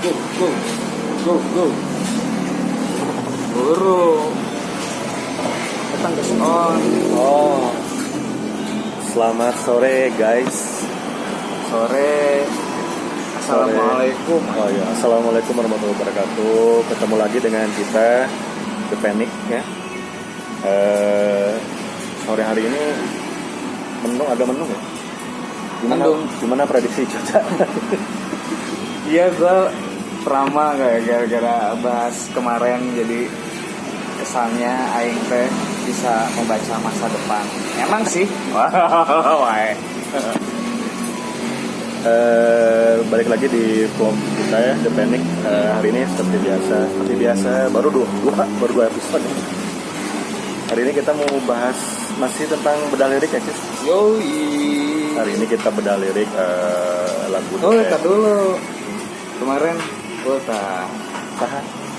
go, go, go. Buru. Datang ke on. Oh, selamat sore guys. Sore. Assalamualaikum. Oh ya, assalamualaikum warahmatullahi wabarakatuh. Ketemu lagi dengan kita The Panic ya. Sore hari ini agak mendung ya. Gimana prediksi cuaca? Iya, gue prama gara-gara bahas kemarin, jadi kesannya aing teh bisa membaca masa depan. Emang sih. Balik lagi di vlog kita ya, The Panic. Hari ini seperti biasa baru dua episode. Hari ini kita mau bahas masih tentang bedah lirik ya, Cis? Yoi. Hari ini kita bedah lirik lagu Tar dulu. Kemarin gue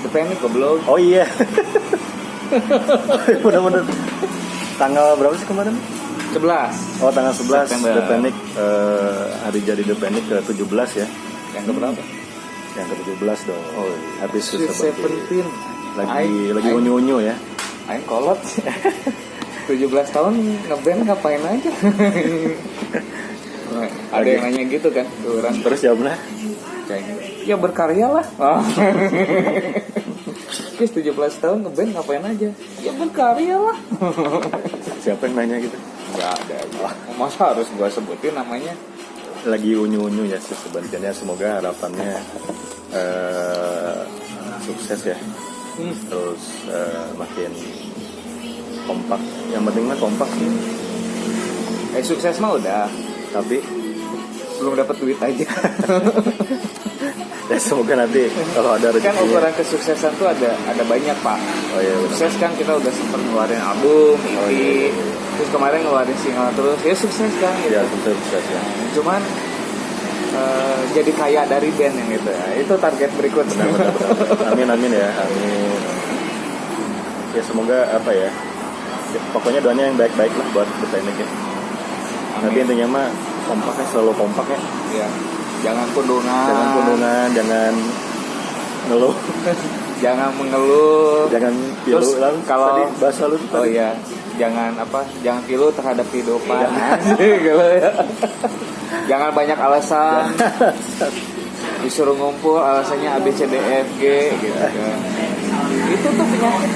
The Panic goblok. Oh iya. Bener-bener. Tanggal berapa sih kemarin? 11. Oh, tanggal 11 September. The Panic, hari jadi The Panic ke-17 ya. Yang keberapa? Yang ke-17 dong. Oh, habis Sweet 17. lagi unyu-unyu ya. Aing kolot. 17 tahun ngeband ngapain aja? Ada yang nanya gitu kan ke orang. Terus jawabnya? Ya berkarya lah. Oh. 17 tahun ngeband ngapain aja? Ya berkarya lah. Siapa yang nanya gitu? Gak ada. Masa harus gua sebutin namanya? Lagi unyu-unyu ya sih sebenarnya. Semoga harapannya sukses ya. Terus makin kompak. Yang penting mah kompak sih. Sukses mah udah, Tapi belum dapat duit aja. ya semoga nanti kalau ada Kan rezekinya. ukuran kesuksesan tuh ada banyak, Pak. Oh iya benar. Sukses kan kita udah sempat ngeluarin album, EP, Oh, iya. terus kemarin ngeluarin single terus, ya sukses kan gitu. Ya sukses ya. Cuman jadi kaya dari band yang itu ya. Itu target berikutnya. Benar. Amin ya, amin. Ya semoga apa ya. Pokoknya doanya yang baik-baik lah buat The Panic ya. Tapi intinya mah kompaknya selalu kompak ya. Ya. Jangan kundungan. Jangan ngeluh. Jangan mengeluh. Jangan pilu Terus lah. kalau Tadi bahasa lu oh tadi. iya, jangan pilu terhadap kehidupan. Jangan banyak alasan. Disuruh ngumpul alasannya A B C D E F G gitu kan. Itu tuh penyakit.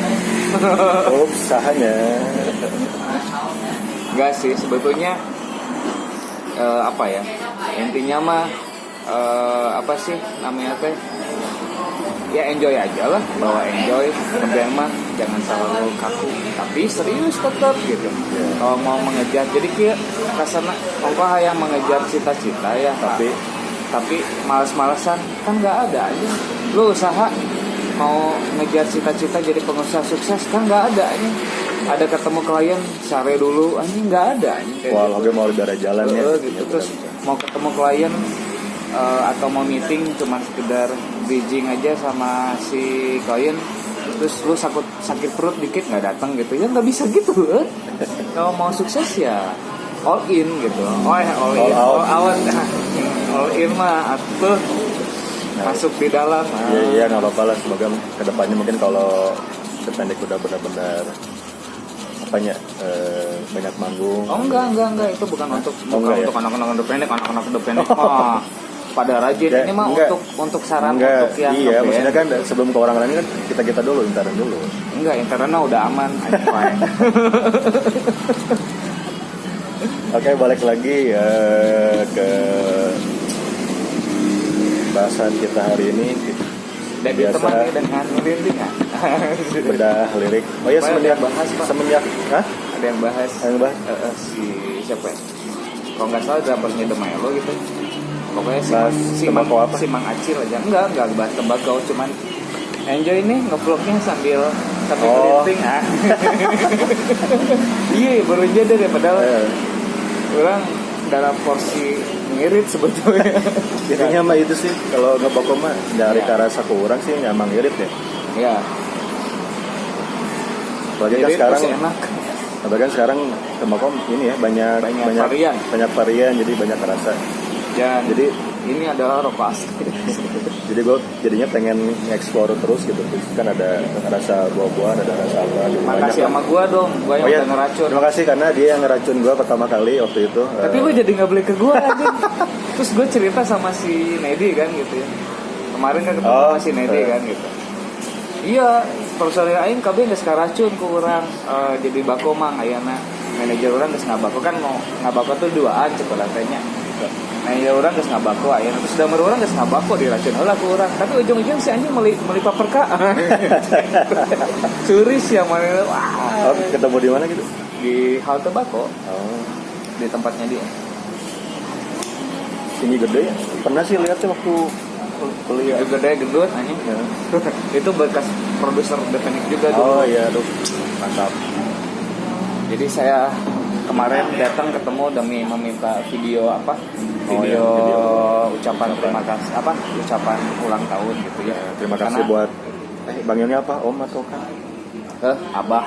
Oh, usahanya. Enggak sih, sebetulnya apa ya? Intinya mah apa sih namanya teh? Ya enjoy aja lah, bawa enjoy. Ngeband mah jangan selalu kaku, tapi serius tetap gitu. Kalau mau mengejar, jadi kayak kasarna ongkoh yang mengejar cita-cita ya, tapi malas-malasan kan nggak ada aja. Lu usaha mau ngejar cita-cita jadi pengusaha sukses kan nggak ada aja. Ada ketemu klien sare dulu, anjing nggak ada. Wah, oke mau udara jalan ya. Gitu. Terus mau ketemu klien atau mau meeting cuman sekedar bridging aja sama si klien, terus lu sakit perut dikit nggak datang gitu ya, nggak bisa gitu. Kalau mau sukses ya all in gitu. All in mah atuh masuk di dalam. Iya nggak apa-apa lah. Semoga kedepannya mungkin kalau The Panic udah benar-benar banyak manggung. Oh enggak, itu bukan untuk enggak, untuk anak-anak The Panic mah pada rajin. Ini mah enggak. untuk saran Enggak, untuk yang iya, ngeband. maksudnya kan sebelum ke orang lain kan kita dulu, intaran dulu. Enggak, internalnya udah aman. Oke, balik lagi ke bahasan kita hari ini. Dan ditemani dengan liringan. Bedah lirik. Oh ya, semenjak hah? Ada yang bahas. Si siapa ya? Kalau nggak salah drummernya The Milo gitu. Pokoknya si Mang Acil aja. Enggak bahas tembakau, cuman enjoy nih ngevlognya sambil keliling. Iya, baru aja deh padahal orang dalam porsi ngirit sebetulnya. Intinya mah itu sih, kalau ngebokong mah dari rasa ke orang sih nyamang ngirit ya. Iya. Apalagi kan sekarang tembakau ini ya banyak varian, jadi banyak rasa. Jadi ini adalah rokok asli. Jadi gue jadinya pengen nge-explore terus gitu. Terus kan ada rasa buah-buahan, ada rasa apa gitu. Makasih sama gua dong, gua yang udah ngeracun. Terima kasih karena dia yang ngeracun gue pertama kali waktu itu. Tapi lu jadi nggak beli ke gua aja. Terus gue cerita sama si Nedi kan gitu ya. Kemarin kan ketemu sama si Nedi kan gitu. Iya, personil aing kabeh geus karacun ku urang jadi bako mang ayeuna. Manajer urang geus ngabako kan mau ngabako tuh duaan cek urang teh nya. Manajer urang geus ngabako ayeuna terus damar urang geus ngabako diracun heula ku urang. Tapi ujung-ujung si anjing meuli paperka. Curis ya mana wah. Oh, ketemu di mana gitu? Di halte bako. Oh, Di tempatnya dia. tinggi gede ya. Pernah sih lihat sih waktu kuliah. Gede gendut anjing. Ya. Itu bekas produser Depenik juga Oh dulu. iya, aduh. Mantap. Jadi saya kemarin datang ketemu demi meminta video apa? Oh, Video, iya, video. ucapan terima kasih apa? Ucapan ulang tahun gitu ya. Terima kasih buat Bang Yoni apa? Om atau Kang? Abah.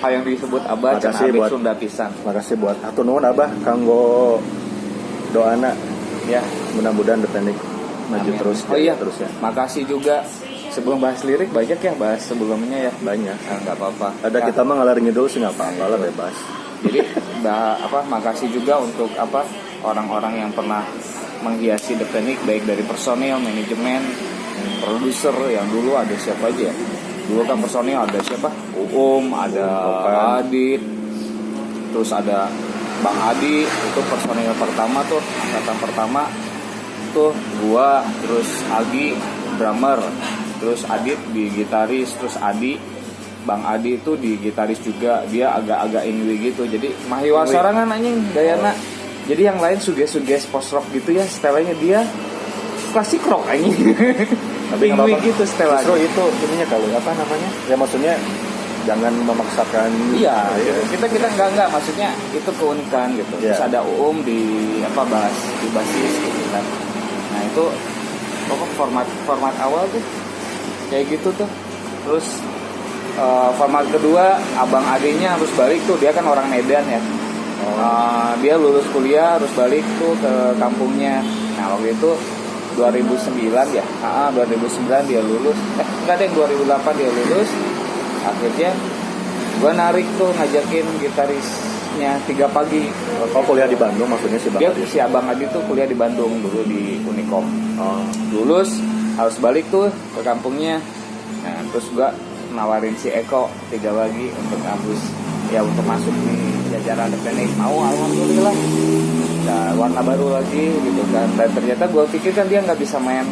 Yang disebut Abah can Makasih abis buat- Sunda pisan. Makasih buat atur nuhun Abah kanggo doana. Ya. Mudah-mudahan Depenik maju Amin. terus. Oh iya. Terus ya. Makasih juga. Sebelum bahas lirik banyak ya bahas sebelumnya ya. Banyak. Nggak apa-apa. Ada kita mah ngalar ngidul sih nggak apa-apa lah, bebas. Jadi makasih juga untuk orang-orang yang pernah menghiasi Depenik baik dari personil, manajemen, produser yang dulu ada siapa aja ya? Dulu kan personil ada siapa? Ada Adit, terus ada Bang Adi, itu personil pertama tuh, angkatan pertama tuh gua, terus Agi drummer, terus Adit di gitaris, terus Bang Adi itu di gitaris juga, dia agak-agak indie gitu. Jadi mahiwa sorangan anjing gayana. Jadi yang lain suges-suges post rock gitu ya, setelahnya dia klasik rock anjing. Tapi nggak apa-apa. gitu setelahnya. Justru itu ininya kalau apa namanya? Ya maksudnya jangan memaksakan. Iya, ya. kita enggak maksudnya itu keunikan gitu. Iya. Terus ada di di basis gitu kan. Nah, itu pokok format awal tuh kayak gitu tuh. Terus format kedua Abang Adenya harus balik tuh, dia kan orang Medan ya. Dia lulus kuliah harus balik tuh ke kampungnya. Nah, waktu itu 2009 ya. 2009 dia lulus. Enggak deh, 2008 dia lulus. Akhirnya gue narik tuh ngajakin gitarisnya 3 pagi. Oh, kuliah di Bandung maksudnya si Bang Adi. Si Abang Adi tuh kuliah di Bandung dulu di Unikom. Oh. Lulus harus balik tuh ke kampungnya. Nah, terus gue nawarin si Eko 3 pagi untuk kampus ya, untuk masuk di jajaran Depenik. Mau, alhamdulillah. Nah, warna baru lagi gitu kan. Dan ternyata gue pikir kan dia nggak bisa main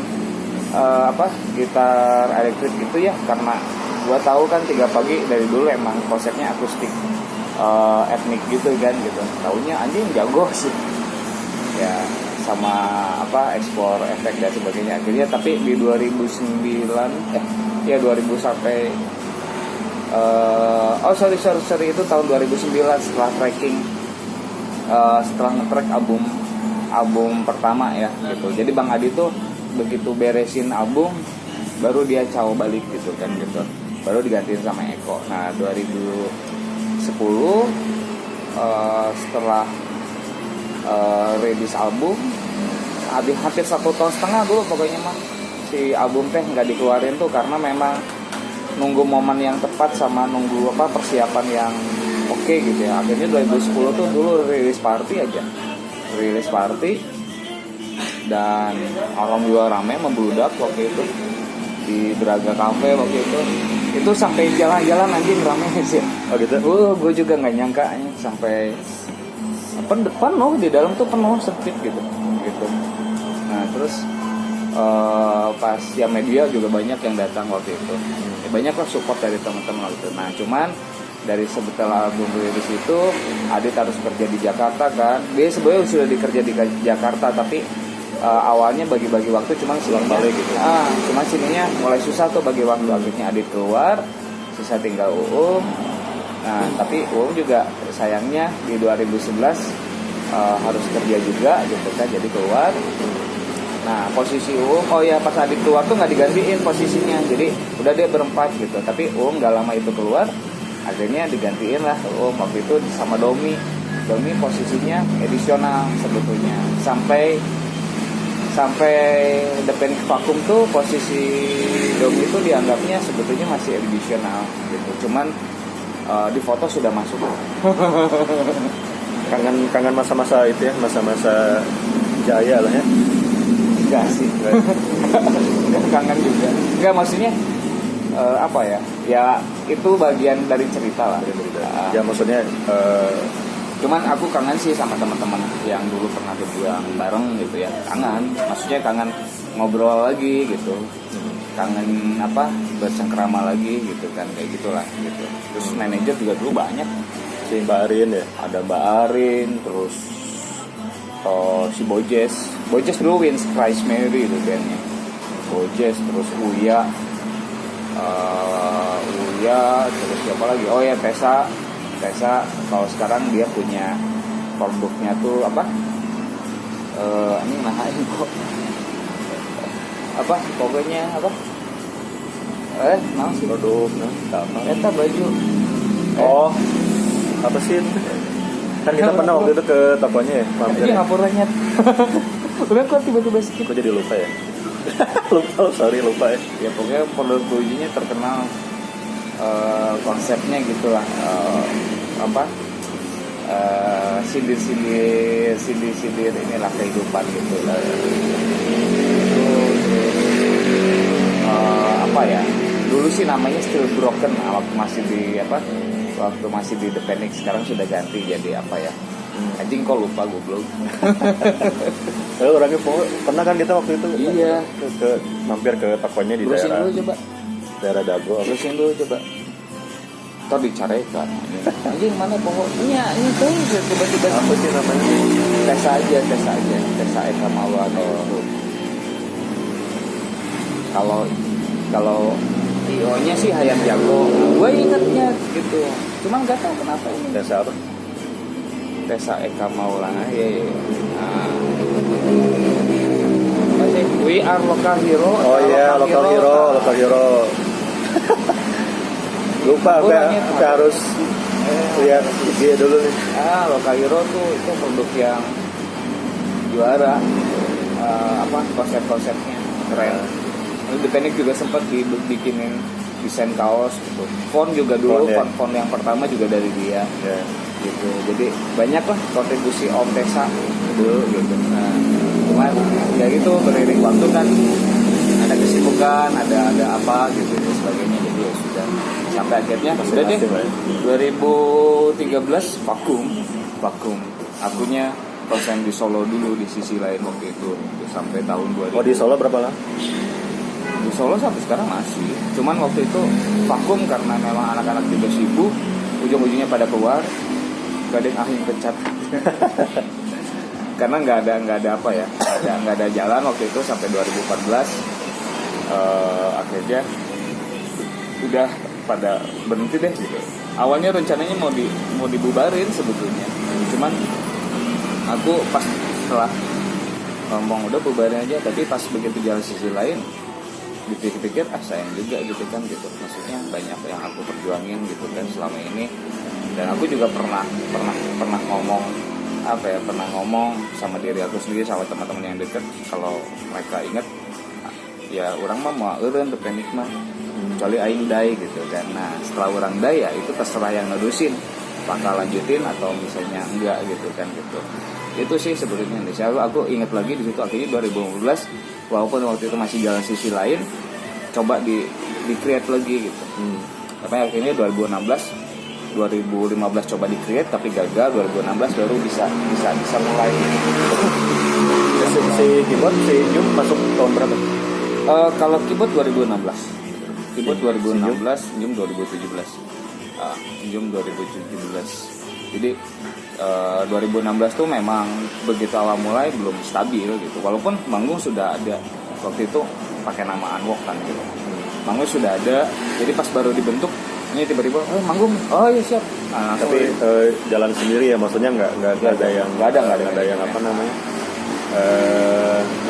gitar elektrik gitu ya, karena gue tahu kan 3 pagi dari dulu emang konsepnya akustik etnik gitu kan gitu. Taunya anjing jago sih ya, sama ekspor efek dan sebagainya. Akhirnya tapi di 2009 2000 sampai sorry itu tahun 2009 setelah tracking setelah nge-track album pertama ya gitu. Jadi Bang Adi tuh begitu beresin album baru dia caw balik gitu kan gitu, baru digantiin sama Eko. Nah 2010 setelah rilis album hampir 1,5 tahun dulu pokoknya mah si album teh nggak dikeluarin tuh karena memang nunggu momen yang tepat sama nunggu persiapan yang oke gitu ya. Akhirnya 2010 tuh dulu rilis party dan alhamdulillah rame membludak waktu itu di Braga Cafe waktu itu sampai jalan-jalan anjing rame sih. Oh gitu. Gue juga nggak nyangka sampai depan loh, di dalam tuh penuh sempit gitu. Nah terus pas ya media juga banyak yang datang waktu itu. Ya, banyak lah support dari teman-teman waktu itu. Nah cuman dari setelah album rilis itu Adit harus kerja di Jakarta kan. Dia sebenarnya sudah dikerja di Jakarta tapi awalnya bagi-bagi waktu cuman balik gitu. Cuman sininya mulai susah tuh bagi waktu. Akhirnya Adit keluar, sisa tinggal Uum. Nah tapi Uum juga sayangnya di 2011 harus kerja juga gitu kan, jadi keluar. Nah posisi Uum pas Adit keluar tuh nggak digantiin posisinya, jadi udah dia berempat gitu. Tapi Uum nggak lama itu keluar, akhirnya digantiin lah Uum waktu itu sama Domi posisinya edisional sebetulnya sampai sampai The Panic Vacuum tuh posisi Dom itu dianggapnya sebetulnya masih edisional gitu. Cuman di foto sudah masuk. Kangen masa-masa itu ya, masa-masa jaya lah ya. Enggak sih. Enggak kangen juga. Enggak, maksudnya apa ya? Ya itu bagian dari cerita lah. Ya maksudnya cuman aku kangen sih sama teman-teman yang dulu pernah berjuang bareng gitu ya. Kangen, maksudnya kangen ngobrol lagi gitu. Kangen apa? Bersengkrama lagi gitu kan, kayak gitulah gitu. Terus manajer juga dulu banyak. si Mbak Arin ya. Ada Mbak Arin, terus si Bojes dulu Wins Christ Mary itu bandnya. Bojes, terus Uya, terus siapa lagi? Oh ya Tessa. Kalau sekarang dia punya produknya tuh apa? Ini mahain kok. Apa? Pokoknya apa? Mau sih Produk, apa? Eta baju. Oh, apa sih itu? Kan kita pernah waktu itu ke tokonya ya, mampir. Iya ngapuranya. Udah kok tiba-tiba skip. Kok jadi lupa ya? lupa ya. Ya pokoknya produk bajunya terkenal, konsepnya gitulah, sindir inilah kehidupan gitu lah. Apa ya? Dulu sih namanya Still Broken waktu masih di The Panic, sekarang sudah ganti jadi apa ya? Anjing kok lupa goblok. Orangnya pernah kan kita waktu itu Iya. ke mampir ke tokonya di Terusin dulu coba. daerah Dago. Terusin dulu coba. Ntar dicarekan. Anjing mana pokoknya ini tuh tiba-tiba Apa sih namanya? Tessa aja. Tessa Eka Maulana itu. Kalau IO-nya sih Hayam Jago. Gue ingetnya gitu. Cuman gak tahu kenapa ini. Desa apa? Tessa Eka Maulana. Iya. Apa sih? We are local hero. Oh iya, local hero. Lupa, aku harus lihat dia dulu nih. Local hero tuh itu produk yang juara. Konsep-konsepnya keren. The Panic juga sempat dibikinin desain kaos gitu. Font juga dulu, font yang pertama juga dari dia. Yeah. Gitu. Jadi banyak lah kontribusi Om Tessa dulu gitu. Nah, cuma ya gitu beriring waktu kan ada kesibukan, ada apa gitu dan sebagainya. Jadi ya sudah sampai akhirnya sudah deh 2013 vakum. Akunya konsen di Solo dulu di sisi lain waktu itu sampai tahun 2000. Oh di Solo berapa lama? Di Solo sampai sekarang masih. Cuman waktu itu vakum karena memang anak-anak juga sibuk, ujung-ujungnya pada keluar. Gak ada yang ahing pecat. Karena nggak ada apa ya, nggak ada jalan waktu itu sampai 2014. Akhirnya udah pada berhenti deh gitu. Awalnya rencananya mau dibubarin sebetulnya. Cuman aku pas setelah ngomong udah bubarin aja, tapi pas begitu jalan sisi lain dipikir-pikir sayang juga gitu kan gitu. Maksudnya banyak yang aku perjuangin gitu kan selama ini. Dan aku juga pernah ngomong sama diri aku sendiri, sama teman-teman yang dekat, kalau mereka ingat ya orang mah mau eureun The Panic mah kecuali aing dai gitu kan. Nah setelah orang dai ya itu terserah yang nerusin, bakal lanjutin atau misalnya enggak gitu kan gitu. Itu sih sebetulnya. Aku ingat lagi di situ akhirnya 2015 walaupun waktu itu masih jalan sisi lain, coba di create lagi gitu. Tapi akhirnya 2015 coba di create tapi gagal. 2016 baru bisa mulai. Si keyboard si Jum masuk tahun berapa? Kalau keyboard 2016. Keyboard 2016, Jum 2017. Jum 2017. Jadi 2016 tuh memang begitu awal mulai belum stabil gitu. Walaupun manggung sudah ada waktu itu pakai nama Unwalk kan gitu. Manggung sudah ada. Jadi pas baru dibentuk ini tiba-tiba manggung. Oh iya siap. Nah, tapi jalan sendiri ya, maksudnya nggak ada yang apa namanya?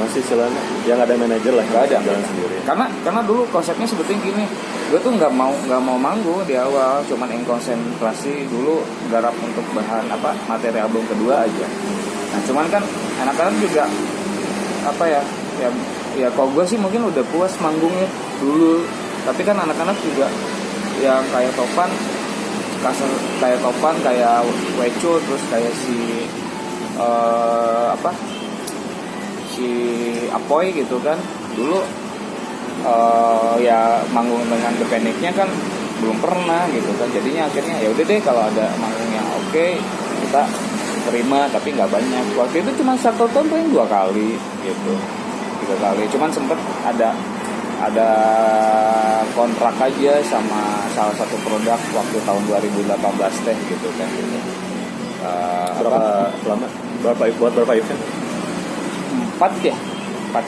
Masih celana yang ada manajer lah, nggak ada jalan sendiri. Karena dulu konsepnya sebetulnya gini, gue tuh nggak mau manggung di awal, cuman yang konsentrasi dulu garap untuk bahan materi album kedua aja. Nah cuman kan anak-anak juga apa ya ya kalau gue sih mungkin udah puas manggungnya dulu, tapi kan anak-anak juga yang kayak Topan kayak Wecu, terus kayak si Apoy gitu kan dulu ya manggung dengan The Panic-nya kan belum pernah gitu kan, jadinya akhirnya ya udah deh kalau ada manggung yang oke kita terima, tapi nggak banyak. Waktu itu cuma satu tahun paling 2 kali gitu, 3 kali, cuman sempet ada kontrak aja sama salah satu produk waktu tahun 2018 teh gitu kan gitu. Berapa lama? Berapa event? 4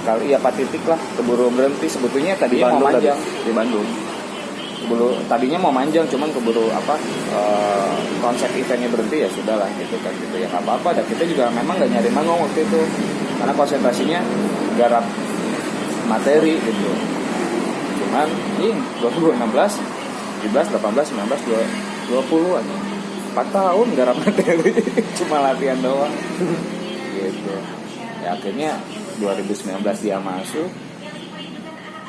kali ya, 4 titik lah, keburu berhenti sebetulnya tadinya mau manjang di Bandung. Tadinya mau manjang, cuman keburu konsep eventnya berhenti, ya sudah lah gitu kan gitu ya, nggak apa-apa. Dan kita juga memang nggak nyari manggung waktu itu karena konsentrasinya garap materi gitu. Cuman ini 2016, 17, 18, 19, 20 aja 4 tahun garap materi cuma latihan doang gitu ya. Akhirnya 2019 dia masuk,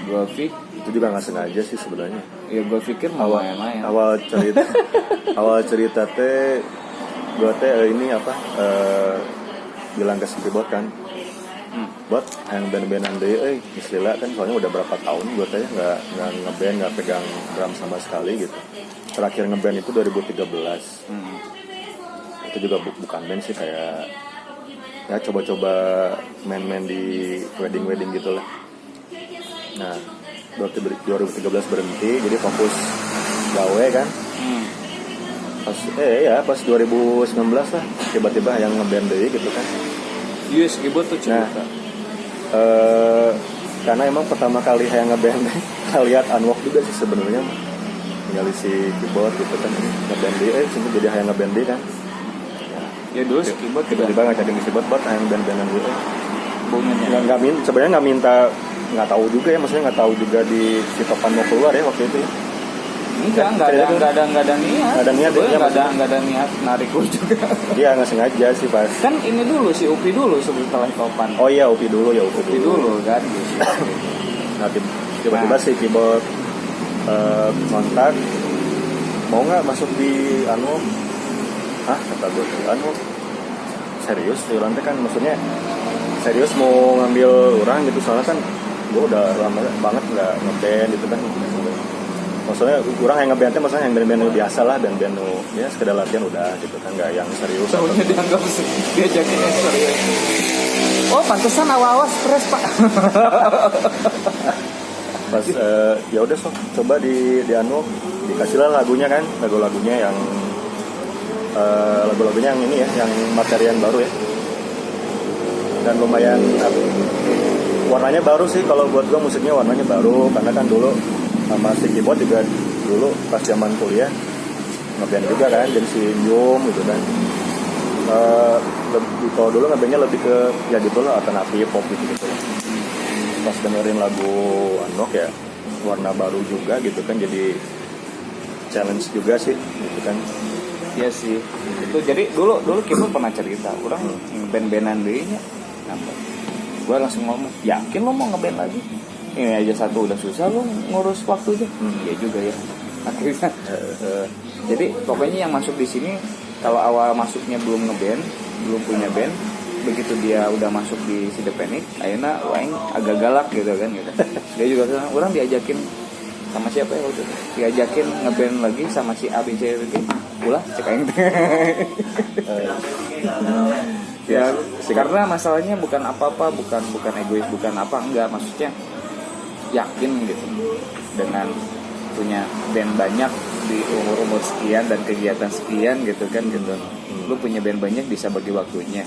gue pikir Itu juga nggak sengaja sih sebenarnya. ya, gue pikir mau main-main. Awal cerita teh gue teh ini bilang ke si Bot kan, Bot yang band-bandan deh, istilah kan soalnya udah berapa tahun gue teh nggak ngeband, nggak pegang drum sama sekali gitu. Terakhir ngeband itu 2013. Itu juga bukan band sih, kayak ya coba-coba main-main di wedding gitu lah. Nah 2013 berhenti, jadi fokus gawe kan. Pas 2019 lah tiba-tiba yang ngeband deh gitu kan. Yes, Gibot tuh cerita. Nah, karena emang pertama kali yang ngeband lihat Unwalk juga sih sebenarnya, tinggal si keyboard gitu kan, ngeband deh, sini jadi yang ngeband deh kan. Ya dulu si Gibot tiba-tiba ngajakin si keyboard yang band-bandan gitu. Bunganya. Sebenarnya nggak minta, nggak tahu juga ya, maksudnya nggak tahu juga di si Topan mau keluar ya waktu itu. Nggak ada niat. Nggak ada niat narik lu juga. Dia nggak sengaja sih pas. Kan ini dulu si Upi dulu setelah Topan. Oh iya, Upi dulu Kan gitu. Nah tiba-tiba si keyboard kontak, mau nggak masuk di kata gue serius di lantai kan, maksudnya serius mau ngambil orang gitu, soalnya kan gue udah lama banget nggak ngeband gitu kan. Maksudnya orang yang ngebandnya maksudnya yang band-band biasa lah, band-band ya sekedar latihan udah gitu kan, nggak yang serius. Tahunya dianggap diajakin yang serius. Oh pantesan awal-awal stres pak. Pas ya udah coba di dikasihlah lagunya kan, lagu-lagunya yang lagu-lagunya yang ini ya, yang materian baru ya, dan lumayan warnanya baru sih kalau buat gua, musiknya warnanya baru karena kan dulu sama si keyboard juga dulu pas zaman kuliah ngeband juga kan, jadi si Yum gitu kan. Kalau dulu ngebandnya lebih ke ya gitu lah, alternatif pop gitu. Pas dengerin lagu Unlock ya warna baru juga gitu kan, jadi challenge juga sih gitu kan. Iya sih. Itu jadi dulu Kim pernah cerita, orang ngeband-bandan dehnya. Gue langsung ngomong, yakin lo mau ngeband lagi? Ini aja satu udah susah lo ngurus waktunya. Iya juga ya. Akhirnya jadi pokoknya yang masuk di sini kalau awal masuknya belum ngeband, belum punya band, begitu dia udah masuk di si The Panic, akhirnya Waing agak galak gitu kan gitu. Dia juga bilang, orang diajakin sama siapa ya waktu itu? Diajakin ngeband lagi sama si A B C D. Ulah cek aing. Ya, karena masalahnya bukan apa-apa, bukan egois, bukan apa, enggak, maksudnya yakin gitu dengan punya band banyak di umur sekian dan kegiatan sekian gitu kan gitu. Lu punya band banyak bisa bagi waktunya.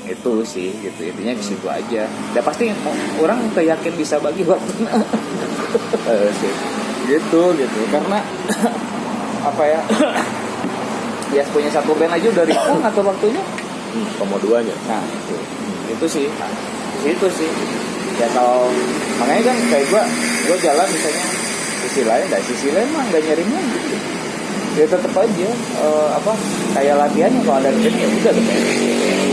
Itu sih gitu, intinya di situ aja. Dan pasti orang yakin bisa bagi waktunya. Sih. Gitu karena apa ya? Ya punya satu band aja udah ribu ngatur waktunya. Komoduanya. Nah, itu sih. Di situ sih. Ya kalau makanya kan kayak gue jalan misalnya sisi lain mah nggak nyarinya gitu. Ya tetap aja kayak latihannya kalau ada band ya udah tuh.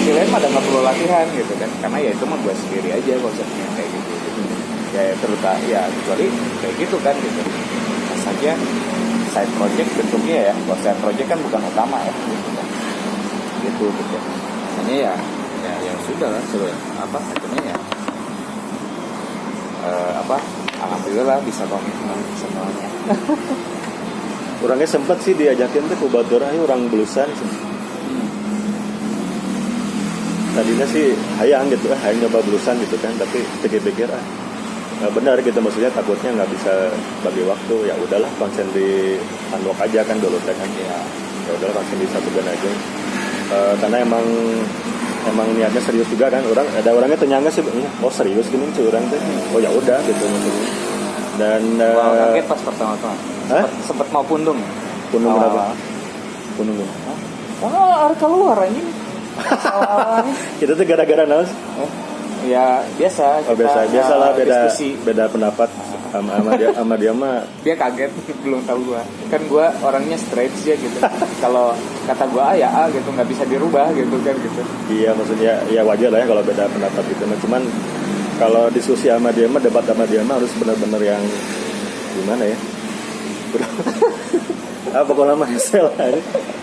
sisi lain mah nggak perlu latihan gitu kan, karena ya itu mah gue sendiri aja konsepnya kayak gitu. Ya terutama ya kecuali kayak gitu kan gitu. Pas saja side project bentuknya ya, kalau side project kan bukan utama ya gitu kan. Gitu. Hanya ya sudah lah apa akhirnya ya alhamdulillah bisa komitmen semuanya. Orangnya sempat sih diajakin tuh ke Batura, orang belusan sih. Tadinya sih hayang gitu, hayang nyoba belusan gitu kan, tapi pikir-pikir benar gitu, maksudnya takutnya nggak bisa bagi waktu. Ya udahlah, konsen di unlock aja kan dulu kan. Ya udahlah, konsen di satu band aja. Karena emang niatnya serius juga kan, orangnya ternyangga sih, oh serius gini sih orang tuh. Oh ya udah gitu maksudnya. Dan kaget pas pertama-tama. Sempet mau pundung. Pundung berapa? Pundung. Ada keluar anjing. Kita tuh gara-gara naos. Ya biasa. Oh, biasalah diskusi. beda pendapat sama dia mah. Dia kaget belum tahu gua. Kan gua orangnya straight sih gitu. Kalau kata gua ya A gitu, nggak bisa dirubah gitu kan gitu. Iya, maksudnya ya wajar lah ya kalau beda pendapat gitu. Cuman kalau diskusi sama dia mah, debat sama dia mah harus benar-benar yang gimana ya? Pokoknya mah hasil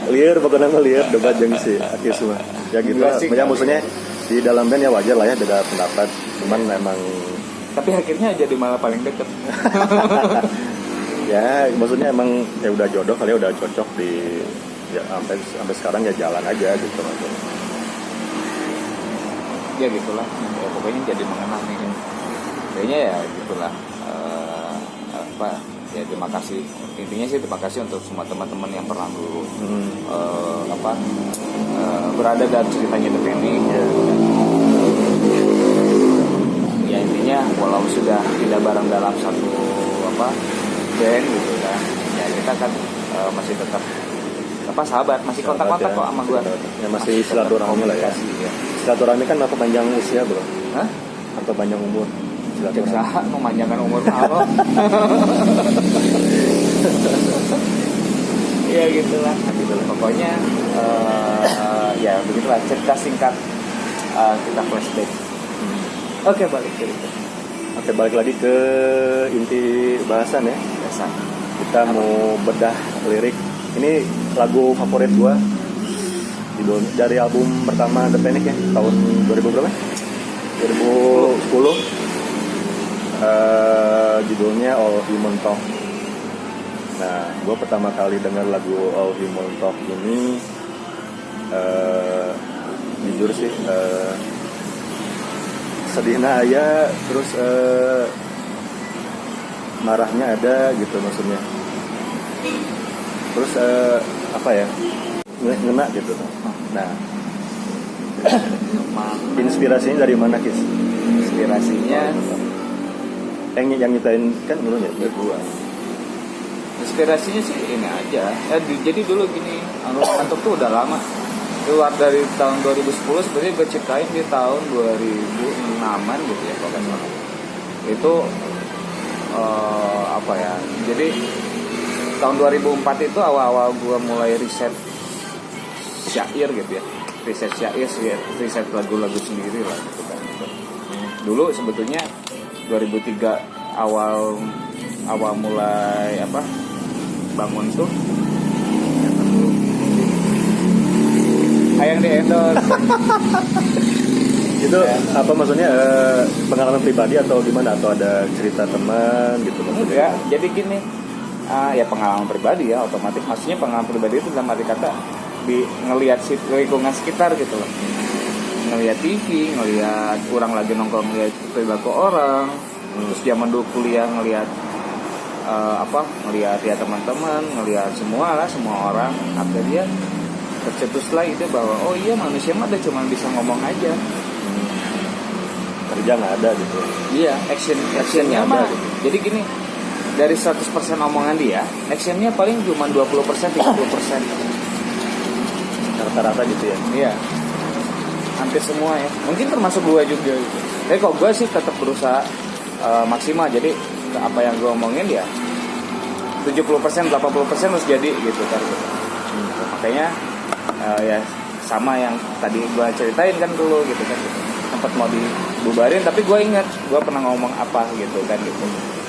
liar, pokoknya mah liar debat jeung si Aki semua. Ya gitu lah. Ya maksudnya di dalam band ya wajar lah ya beda pendapat. Cuman memang tapi akhirnya jadi malah paling deket. Ya maksudnya emang ya udah jodoh kali ya, udah cocok di ya sampai sekarang ya jalan aja gitu maksudnya. Ya gitulah. Ya, pokoknya jadi mengenal nih kan. Kayaknya ya gitulah. Ya terima kasih, intinya sih terima kasih untuk semua teman-teman yang pernah dulu berada dalam ceritanya The Panic ya intinya walau sudah tidak bareng dalam satu band gitu kan ya kita kan masih tetap sahabat, masih kontak-kontak kok sama gue ya, masih silaturahmi lah ya. Silaturahmi kan apa panjang usia bro? Hah? Atau panjang umur? Usaha memanjangkan umur Allah. Ya gitulah. Pokoknya ya begitulah cerita singkat kita flashback. Oke, balik lagi ke inti bahasan ya. Biasa. Kita mau bedah lirik. Ini lagu favorit gua dari album pertama The Panic ya, tahun 2000 berapa? 2010. Judulnya All Human Talk. Nah, gue pertama kali dengar lagu All Human Talk ini jujur sih sedihnya aya, terus marahnya ada gitu maksudnya. Terus apa ya, ngena gitu. Nah, inspirasinya dari mana Kis? Inspirasinya yang nyitain kan dulunya gua. Inspirasinya sih ini aja. Jadi dulu gini, Ngantuk tuh udah lama. Keluar dari tahun 2010 sebenarnya gue ciptain di tahun 2006-an gitu ya kalau nggak salah. Itu Jadi tahun 2004 itu awal-awal gue mulai riset syair gitu ya. Riset syair, riset lagu-lagu sendiri lah gitu kan. Dulu sebetulnya 2003 awal mulai bangun tuh hayang di endorse itu ya. Apa maksudnya pengalaman pribadi atau gimana, atau ada cerita teman gitu maksudnya? Enggak, jadi gini ya pengalaman pribadi ya, otomatis maksudnya pengalaman pribadi itu dalam arti kata ngelihat lingkungan sekitar gitu loh, ngelihat TV, ngelihat orang lagi nongkrong, ngelihat perilaku orang. Terus zaman dulu kuliah ngelihat ngelihat ya teman-teman, ngelihat semua orang, akhirnya tercetuslah itu bahwa oh iya manusia mah cuma bisa ngomong aja, kerja nggak ada gitu. Iya, actionnya mah gitu. Jadi gini, dari 100% omongan dia, actionnya paling cuma 20%, 30%. Rata-rata gitu ya. Iya, hampir semua ya, mungkin termasuk gue juga gitu. Tapi kok gue sih tetap berusaha maksimal, jadi apa yang gue omongin ya 70%, 80% harus jadi gitu kan. Makanya ya sama yang tadi gue ceritain kan dulu gitu kan, sempat mau dibubarin tapi gue ingat gue pernah ngomong apa gitu kan gitu.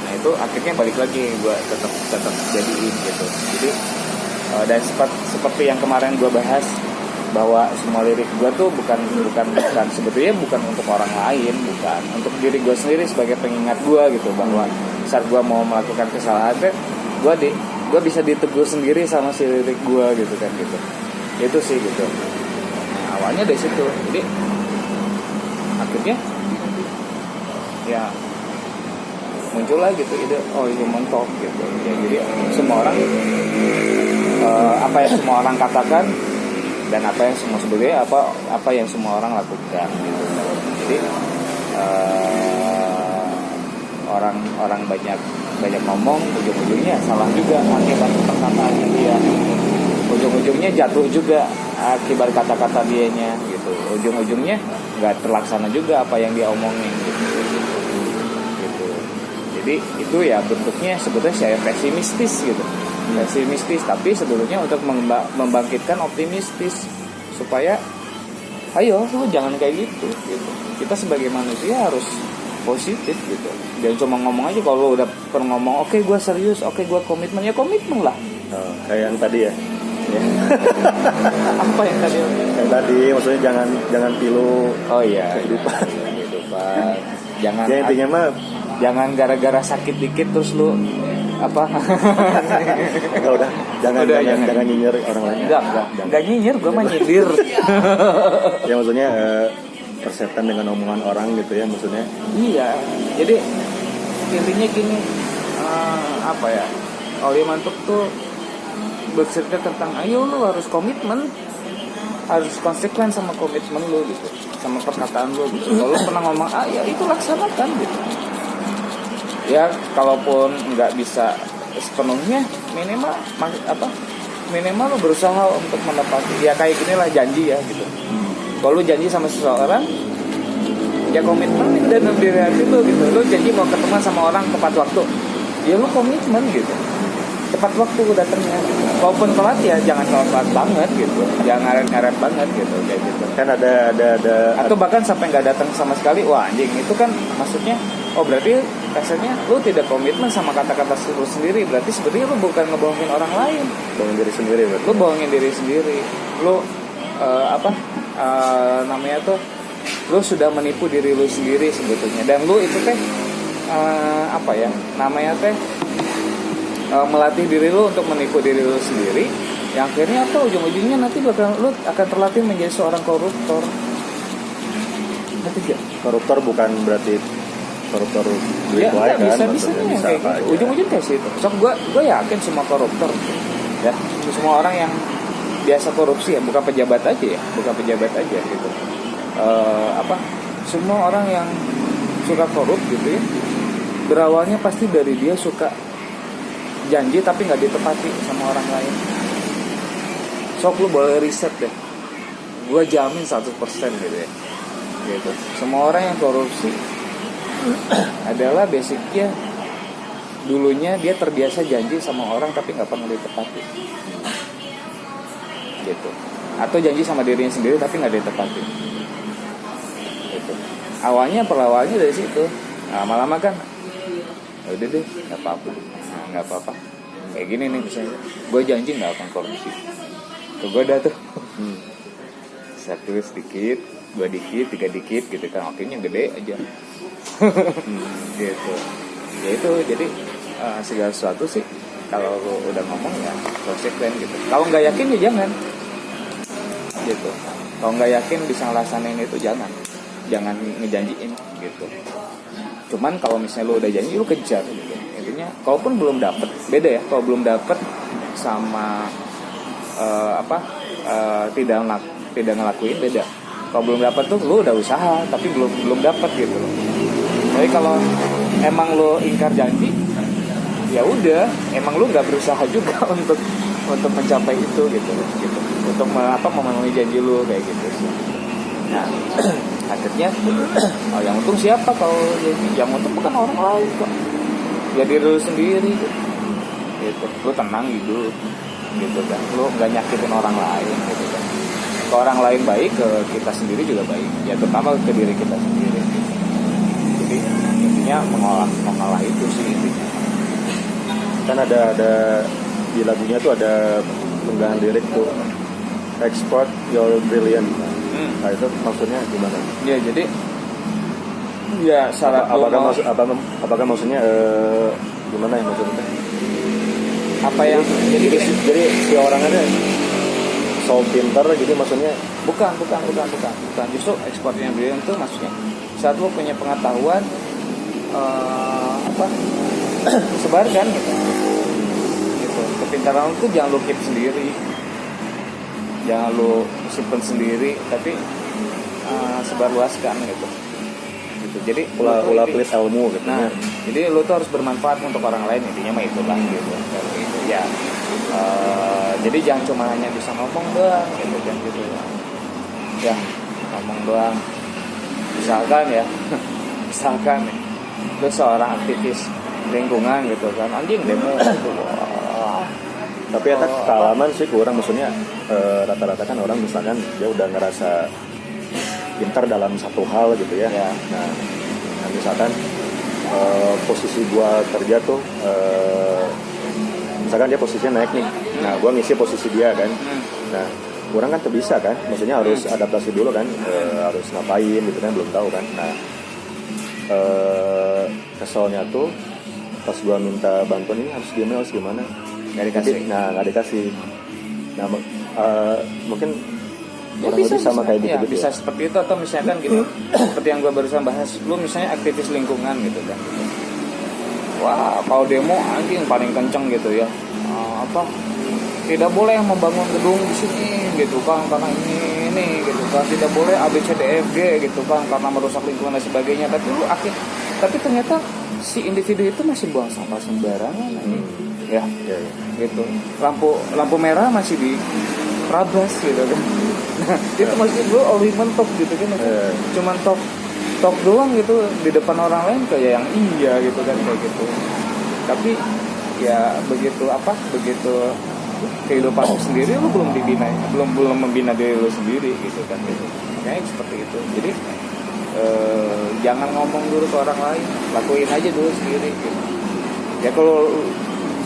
Nah itu akhirnya balik lagi gue tetap jadiin gitu. Jadi dan seperti yang kemarin gue bahas bahwa semua lirik gue tuh bukan sebetulnya bukan untuk orang lain, bukan untuk diri gue sendiri sebagai pengingat gue gitu, bahwa saat gue mau melakukan kesalahan gue bisa ditegur sendiri sama si lirik gue gitu kan gitu. Itu sih gitu. Nah, awalnya dari situ. Jadi akhirnya ya muncul lah gitu ide, oh human talk gitu ya. Jadi semua orang apa yang semua orang katakan dan apa yang semua sebenarnya apa yang semua orang lakukan gitu. Jadi orang banyak ngomong, ujung-ujungnya salah juga akibat perkataannya dia. Ujung-ujungnya jatuh juga akibat kata-kata dianya gitu. Ujung-ujungnya nggak terlaksana juga apa yang dia omongin gitu. Jadi itu ya bentuknya sebetulnya saya pesimistis gitu. Pesimistis, tapi sebetulnya untuk membangkitkan optimistis supaya ayo lu jangan kayak gitu. Kita sebagai manusia harus positif gitu. Jangan cuma ngomong aja. Kalau lu udah pernah ngomong oke, gue serius, oke, gue komitmen, ya komitmen lah. Kayak yang tadi ya. Apa yang tadi? Yang tadi maksudnya jangan pilu. Oh iya, kehidupan. Jangan Ya intinya mah jangan gara-gara sakit dikit terus lu apa? udah jangan nyinyir orang lain. Enggak nyinyir, gue mah nyindir. Ya maksudnya persetan dengan omongan orang gitu ya maksudnya. Iya, jadi intinya gini, apa ya? Oli Mantuk tuh bercerita tentang ayo lu harus komitmen, harus konsekuen sama komitmen lu gitu, sama perkataan lu gitu. Kalau lu pernah ngomong ya itu laksanakan gitu. Ya kalaupun nggak bisa sepenuhnya, minimal lu berusaha untuk menepati. Ya kayak gini lah janji ya gitu. Kalau lu janji sama seseorang, ya komitmen dan diri hati lu gitu. Lu janji mau ketemu sama orang tepat waktu, ya lu komitmen gitu. Tepat waktu datangnya. Walaupun telat ya jangan telat banget gitu, jangan ngaret banget gitu kayak gitu. Kan ada atau bahkan sampai nggak datang sama sekali, wah anjing itu kan maksudnya, oh berarti kasarnya lu tidak komitmen sama kata-kata lu sendiri, berarti sebenarnya lu bukan ngebohongin orang lain, bohongin diri sendiri berarti. Lu bohongin diri sendiri, lu namanya tuh lu sudah menipu diri lu sendiri sebetulnya, dan lu itu teh namanya teh melatih diri lu untuk menipu diri lu sendiri, yang akhirnya apa ujung-ujungnya nanti lu akan terlatih menjadi seorang koruptor. Ngerti gak? Koruptor bukan berarti koruptor duit ya, kan? Bisa yang kayak gitu. Ujung-ujung kayak situ. So gue yakin semua koruptor ya, semua orang yang biasa korupsi ya, bukan pejabat aja gitu. Semua orang yang suka korup gitu ya, berawalnya pasti dari dia suka janji tapi nggak ditepati sama orang lain. Sok lu boleh riset deh, gue jamin 100% gitu ya. Gitu. Semua orang yang korupsi adalah basicnya dulunya dia terbiasa janji sama orang tapi nggak pernah ditepati. Gitu. Atau janji sama dirinya sendiri tapi nggak ditepati. Gitu. Awalnya dari situ. Lama-lama kan, udah deh, nggak apa-apa. Kayak gini nih misalnya, gue janji nggak akan korupsi. Tuh gue dah tuh, satu sedikit, dua dikit, tiga dikit, gitu kan, akhirnya gede aja. Gitu. Ya itu jadi segala sesuatu sih, kalau udah ngomong ya konsekuen gitu. Kalau nggak yakin ya jangan. Gitu. Kalau nggak yakin bisa ngelaksanain itu jangan ngejanjiin gitu. Cuman kalau misalnya lu udah janji, lu kejar gitu. Intinya kalaupun belum dapet, beda ya. Kalau belum dapet sama tidak ngelakuin, beda. Kalau belum dapet tuh lu udah usaha tapi belum dapet gitu loh. Tapi kalau emang lu ingkar janji, ya udah, emang lu nggak berusaha juga untuk mencapai itu gitu. Untuk memenuhi janji lu kayak gitu sih. Nah, akhirnya yang untung siapa kalau yang untung bukan orang lain kok, ya diri lu sendiri gitu. Lu tenang hidup gitu kan, lu nggak nyakitin orang lain gitu kan. ke orang lain baik, ke kita sendiri juga baik, ya terutama ke diri kita sendiri. Jadi intinya mengolah itu sih intinya. Kan ada di lagunya tuh ada unggahan lirik tuh, export your brilliant. Nah itu maksudnya gimana? Ya jadi ya syarat apakah maksudnya gimana ya maksudnya? Apa yang jadi si orangnya so pinter, jadi maksudnya bukan. Justru ekspornya brilliant itu maksudnya saat lo punya pengetahuan sebarkan gitu. Kepintaran lo tuh jangan lo keep sendiri, jangan lo simpen sendiri, tapi sebarluaskan gitu. Jadi ulah pelit ilmu gitu. Nah, jadi lo tuh harus bermanfaat untuk orang lain, intinya mah itulah gitu. Ya. Jadi jangan cuma hanya bisa ngomong doang gitu kan gitu. Ya, ngomong doang. Misalkan ya lu seorang aktivis lingkungan gitu kan, anjing demo gitu. Tapi ya kealaman sih kurang, maksudnya rata-rata kan orang misalkan dia udah ngerasa pintar dalam satu hal gitu ya. Nah misalkan posisi gua kerja tuh misalkan dia posisinya naik nih, nah gua ngisi posisi dia kan. Nah kurang kan tuh bisa kan, maksudnya harus adaptasi dulu kan, harus ngapain gitu kan, belum tahu kan. Nah keselnya tuh pas gua minta bantuan ini harus gimana nggak dikasih. Nah mungkin ya bisa sama kayak gitu, bisa ya? Seperti itu, atau misalkan gitu seperti yang gue barusan bahas, lu misalnya aktivis lingkungan gitu kan, wah kalau demo anjing paling kenceng gitu ya, tidak boleh membangun gedung di sini gitu kan karena ini gitu kan, tidak boleh ABCDFG gitu kan karena merusak lingkungan dan sebagainya. Tapi ternyata si individu itu masih buang sampah sembarangan ya gitu, lampu merah masih dirabas gitu kan. Nah itu maksudnya gue always mentok gitu kan, cuman tok doang gitu di depan orang lain kayak yang iya gitu kan, kayak gitu. Tapi ya begitu kehidupan lu sendiri lu belum membina diri lu sendiri gitu kan gitu. Makanya seperti itu. Jadi jangan ngomong dulu ke orang lain, lakuin aja dulu sendiri gitu. Ya kalau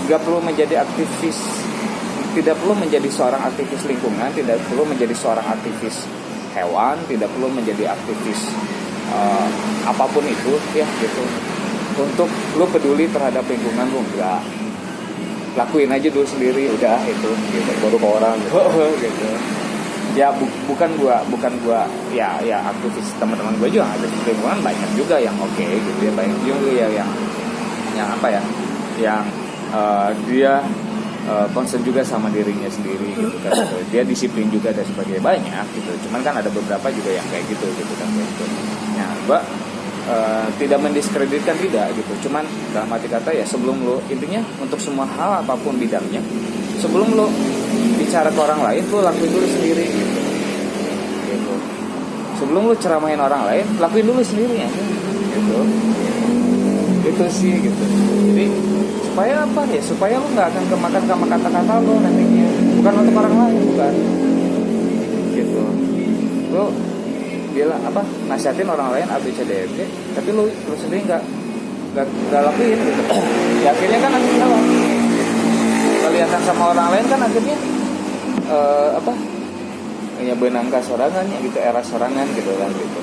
nggak perlu menjadi aktivis, tidak perlu menjadi seorang aktivis lingkungan, tidak perlu menjadi seorang aktivis hewan, tidak perlu menjadi aktivis apapun itu ya gitu. Untuk lu peduli terhadap lingkungan lu, enggak, lakuin aja dulu sendiri udah itu gitu, baru ke orang gitu. Ya bukan gua ya aktivis, teman-teman gua juga aktivis lingkungan banyak juga yang oke gitu ya, banyak juga ya yang apa ya, yang dia concern juga sama dirinya sendiri gitu kan, dia disiplin juga dan sebagainya, banyak gitu. Cuman kan ada beberapa juga yang kayak gitu kan gitu. Nah gua tidak mendiskreditkan, tidak gitu, cuman dalam arti kata ya sebelum lo, intinya untuk semua hal apapun bidangnya, sebelum lo bicara ke orang lain lo lakuin dulu sendiri gitu. Sebelum lo ceramahin orang lain, lakuin dulu sendiri ya gitu. Itu sih gitu. Jadi supaya apa ya, supaya lo nggak akan kemakan sama kata-kata lo nantinya, bukan untuk orang lain, bukan gitu. Lo bilang nasihatin orang lain ABCDFG, tapi lo sendiri nggak lakuin gitu. Ya akhirnya kan akhirnya salah, kelihatan sama orang lain kan akhirnya ya benangka sorangannya gitu, era sorangan gitu kan gitu.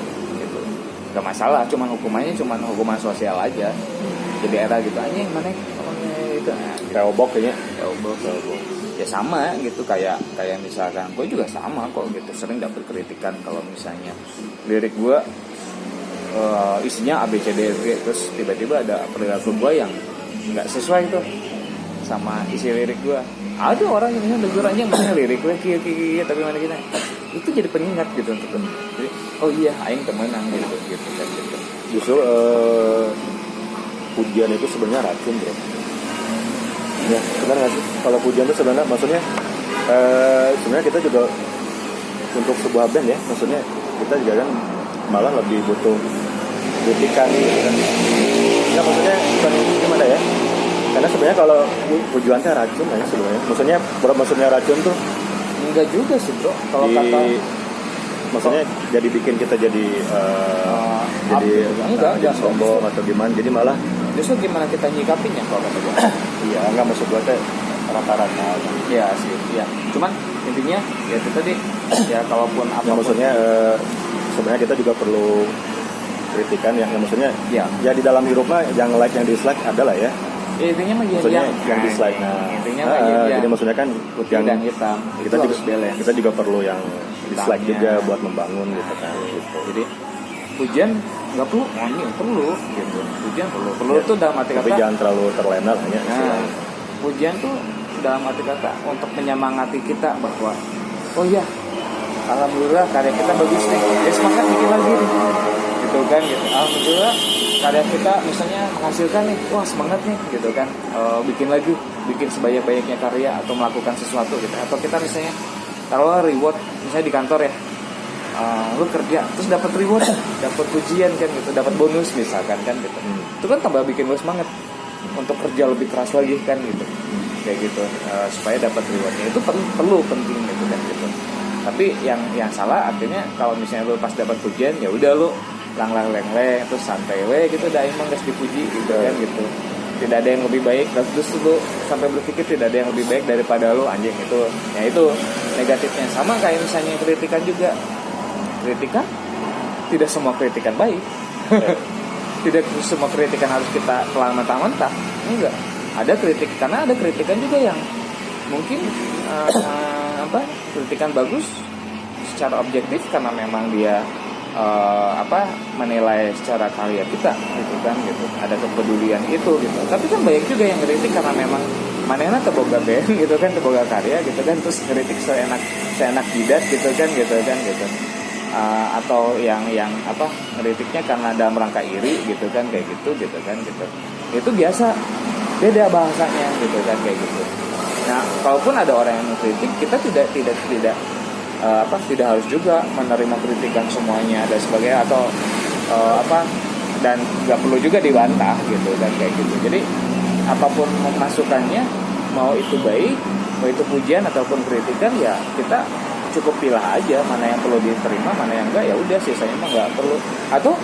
Gak masalah, cuman hukuman sosial aja. Jadi era gitu anjing mana itu kayak obok kayaknya. Ya sama gitu, kayak misalkan gue juga sama kok gitu, sering dapet kritikan kalau misalnya lirik gue isinya ABCDFG, terus tiba-tiba ada perilaku gue yang nggak sesuai tuh sama isi lirik gue. Ada orang yang negur aja mana lirik gue kia tapi mana kita itu jadi pengingat gitu untuk jadi oh iya aing temenan gitu kan gitu. Justru pujian itu sebenarnya racun bro. Ya benar nggak sih, kalau pujian itu sebenarnya maksudnya sebenarnya kita juga untuk sebuah band ya, maksudnya kita juga kan malah lebih butuh kritikan gitu kan. Ya maksudnya bukan gimana ya, karena sebenarnya kalau pujian itu racun ya sebenarnya. Maksudnya racun tuh enggak juga sih bro, kalau kata maksudnya jadi bikin kita jadi enggak sombong atau gimana, jadi malah justru gimana kita nyikapinnya kalau kata gue. iya nggak maksud gue teh rata-rata Iya sih, iya. Cuman intinya ya itu tadi ya kalaupun apa ya, maksudnya sebenarnya kita juga perlu kritikan yang maksudnya ya di dalam hidupnya yang like yang dislike ada lah ya. intinya mah Maksudnya yang dislike intinya mah yang jadi maksudnya kan putih dan hitam kita juga balance. kita juga perlu yang dislike Hitamnya. juga buat membangun gitu kan gitu. Jadi pujian nggak perlu, perlu gitu. Pujian perlu Ya, tuh dalam arti tapi kata. jangan terlalu terlena lah ya. Nah, pujian tuh dalam arti kata untuk menyemangati kita bahwa oh ya alhamdulillah karya kita bagus nih, ya semangat bikin lagi nih, gitu kan gitu. Alhamdulillah karya kita misalnya menghasilkan nih, wah semangat nih, gitu kan. Bikin lagi, bikin sebanyak-banyaknya karya atau melakukan sesuatu gitu. Atau kita misalnya taruhlah reward misalnya di kantor ya. Lu kerja terus dapat reward, dapat pujian kan gitu, dapat bonus misalkan kan gitu. Itu kan tambah bikin lu semangat untuk kerja lebih keras lagi kan gitu. Kayak gitu, supaya dapat rewardnya itu perlu penting gitu kan gitu. Tapi yang salah artinya kalau misalnya lu pas dapat pujian ya udah lu lang-lang leng-leng terus santai we gitu, dah emang gak dipuji gitu kan gitu. Tidak ada yang lebih baik, terus lu sampai berpikir tidak ada yang lebih baik daripada lu, anjing itu. Ya itu negatifnya. Sama kayak misalnya kritikan juga. Kritikan tidak semua kritikan baik. Tidak semua kritikan harus kita telan mentah-mentah. Enggak. Ada kritik, karena ada kritikan juga yang mungkin kritikan bagus secara objektif karena memang dia menilai secara karya kita gitu kan gitu. Ada kepedulian itu gitu. Tapi kan banyak juga yang kritik karena memang manehna teboga band gitu kan, teboga karya gitu kan, terus kritik seenak jidat gitu kan gitu. Atau yang ngeritiknya karena dalam rangka iri gitu kan kayak gitu kan gitu. Itu biasa, beda bahasanya gitu kan kayak gitu. Nah, kalaupun ada orang yang mengkritik, kita tidak harus juga menerima kritikan semuanya dan sebagainya atau dan nggak perlu juga dibantah gitu kan kayak gitu. Jadi apapun masukannya, mau itu baik, mau itu pujian ataupun kritikan, ya kita cukup pilih aja mana yang perlu diterima, mana yang enggak, ya udah sisanya mah nggak perlu. Atau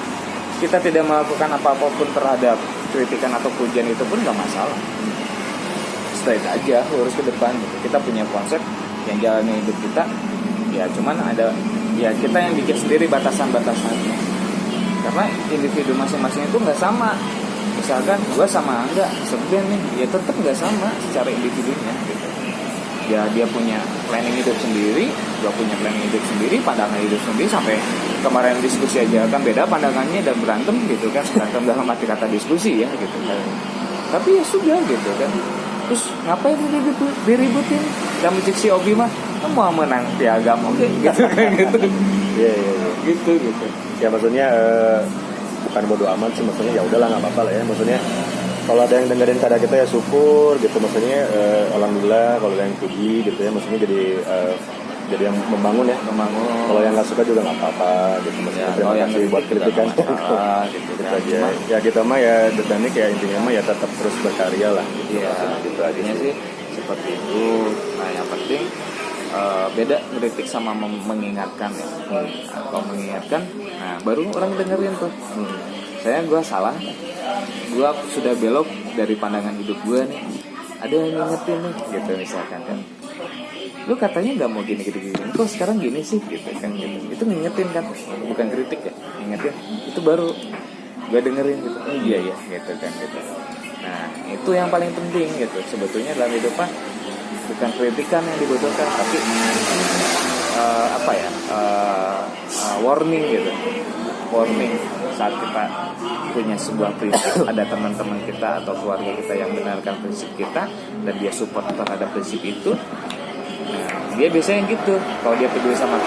kita tidak melakukan apapun terhadap kritikan atau pujian itu pun nggak masalah. Straight aja, lurus ke depan gitu. Kita punya konsep yang jalani hidup kita, ya cuman ada ya kita yang bikin sendiri batasan-batasannya. Karena individu masing-masing itu nggak sama. Misalkan gue sama Angga sebenarnya nih, ya tetap nggak sama secara individunya gitu. Ya dia punya planning hidup sendiri, gue punya planning hidup sendiri, pandangan hidup sendiri. Sampai kemarin diskusi aja kan beda pandangannya dan berantem gitu kan, berantem dalam arti kata diskusi ya gitu kan. Tapi ya sudah gitu kan. Terus ngapain diributin? Dan musik si Obi mah mau menang piagam, oke gitu kan gitu. Iya. Gitu. Ya maksudnya bukan bodo amat sih, maksudnya ya udahlah nggak apa-apa lah ya, maksudnya kalau ada yang dengerin karya kita ya syukur gitu, maksudnya alhamdulillah. Kalau ada yang puji gitu ya, maksudnya jadi yang membangun ya, kalau yang nggak suka juga nggak apa-apa gitu, maksudnya Ya, terima kasih buat kritikan gitu gitu aja ya. Kita mah ya Dedanik ya intinya mah ya tetap terus berkarya lah gitu, Iya, gitu aja artinya sih. sih seperti itu. Nah yang penting beda ngeritik sama mengingatkan ya. Kalau mengingatkan, nah baru orang dengerin tuh. Saya gue salah, gue sudah belok dari pandangan hidup gue nih. Ada yang ngingetin nih, gitu misalkan kan. Lu katanya nggak mau gini, kok sekarang gini sih, gitu kan gitu. Itu ngingetin kan, bukan kritik ya, ngingetin. Itu baru gue dengerin gitu. Oh iya ya, gitu kan gitu. Nah itu yang paling penting gitu. Sebetulnya dalam hidup mah bukan kritikan yang dibutuhkan, tapi warning gitu. Warning saat kita punya sebuah prinsip, ada teman-teman kita atau keluarga kita yang benarkan prinsip kita dan dia support terhadap prinsip itu, nah, dia biasanya gitu. Kalau dia peduli sama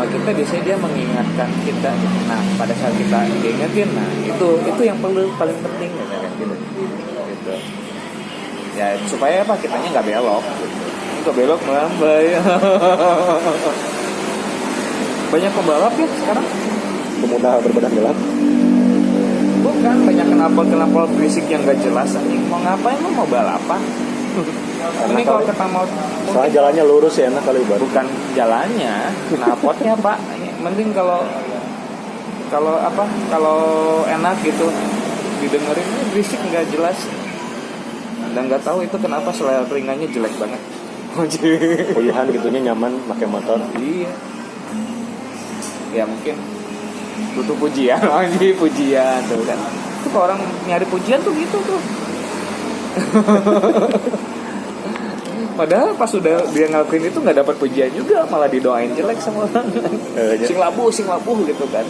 kita, biasanya dia mengingatkan kita. Nah pada saat kita diingetin, nah itu yang paling penting gitu. Ya supaya apa, kitanya nggak belok gitu. Nggak belok melambai. Banyak pembalap ya sekarang, pemuda berbadan gelap. Bukan, banyak knalpot berisik yang gak jelas. Mau ngapain, mau balapan? Ini kalau kita mau soalnya jalannya lurus ya enak kali baru. bukan jalannya, knalpotnya Pak. Mending kalau enak gitu didengerin berisik nggak jelas. Dan nggak tahu itu kenapa selera telinganya jelek banget. Pilihan gitunya nyaman pakai motor. Iya. Ya mungkin butuh pujian lagi, pujian tuh kan. Itu kalau orang nyari pujian tuh gitu tuh. Padahal pas udah dia ngelakuin itu nggak dapat pujian juga, malah didoain jelek sama orang. Sing labuh gitu kan.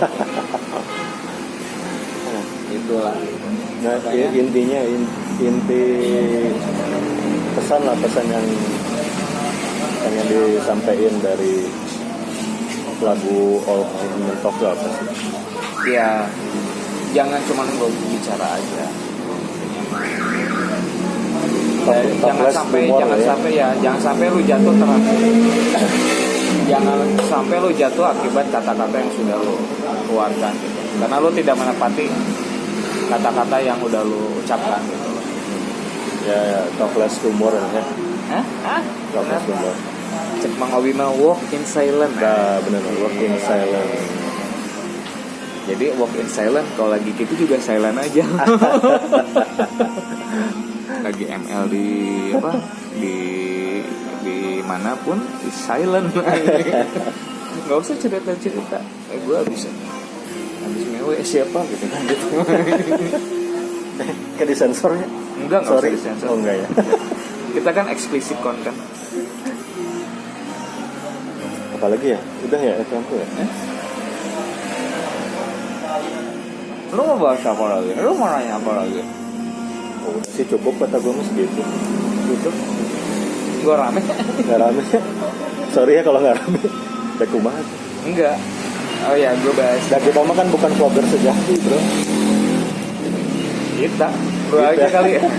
Itulah. Nah, intinya inti pesan yang disampaikan dari lagu All in Mentok itu apa sih? Ya, jangan cuma bicara aja. Jangan sampai lu jatuh jangan sampai lu jatuh akibat kata-kata yang sudah lu keluarkan gitu. Karena lu tidak menepati kata-kata yang udah lu ucapkan gitu. Ya, talk less humor ya. Talk less humor. Cek Mang Owi mah walk in silent. Nah, benar, walk in silent. Jadi walk in silent, kalau lagi gitu juga silent aja. Lagi ML di manapun di silent. Nggak usah cerita. Gue habis mewe siapa gitu kan gitu. Kayak disensornya? Enggak usah disensor. Oh enggak ya. Kita kan explicit content. Apalagi ya? Udah ya itu aku ya. Lu mau bahas apa lagi? Lu mau nanya apa lagi? Oh, udah sih cukup kata gue mas gitu. Gitu. Gue rame. Nggak rame. Sorry ya kalau nggak rame. Udah kumaha. Enggak. Oh ya, gue bahas. Dan kita mah kan bukan vlogger sejati bro. Kita aja kali ya.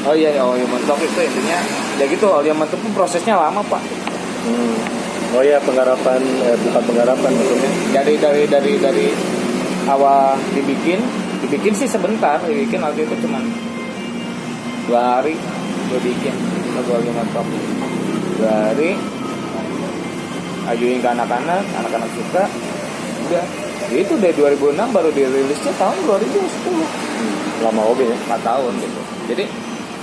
Oh iya, mentok itu intinya ya gitu. Mentok pun prosesnya lama Pak. Oh iya, penggarapan bukan penggarapan maksudnya. Dari awal dibikin sih sebentar. Dibikin waktu itu cuma 2 hari gue bikin lagu mentok. 2 hari ajuin ke anak-anak suka. Udah. Itu dari 2006 baru dirilisnya tahun 2010. Lama oke ya? 4 tahun gitu. Jadi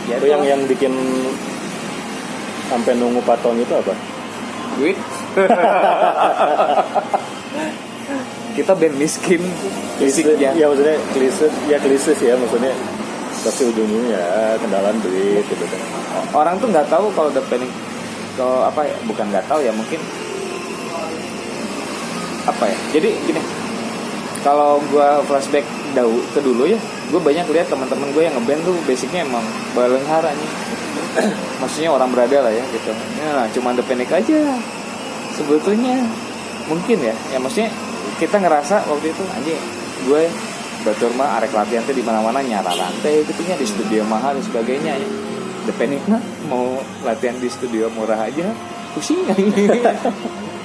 ya itu yang bikin sampai nunggu 4 tahun itu apa? Duit. Kita band miskin fisiknya. Ya maksudnya klise sih ya maksudnya. Tapi ujungnya ya kendalaan duit gitu kan. Orang tuh nggak tahu kalau The Panic, kalau apa ya, bukan nggak tahu ya, mungkin apa ya. Jadi gini, kalau gue flashback ke dulu ya, gue banyak lihat teman-teman gue yang ngeband tuh basicnya emang balenghara nih. Maksudnya orang berada lah ya gitu. Nah, cuma The Panic aja sebetulnya mungkin ya maksudnya kita ngerasa waktu itu anjing gue batur mah arek latihan tuh di mana-mana nyara rantai gitu nya, di studio mahal dan sebagainya ya. The Panic mah mau latihan di studio murah aja pusing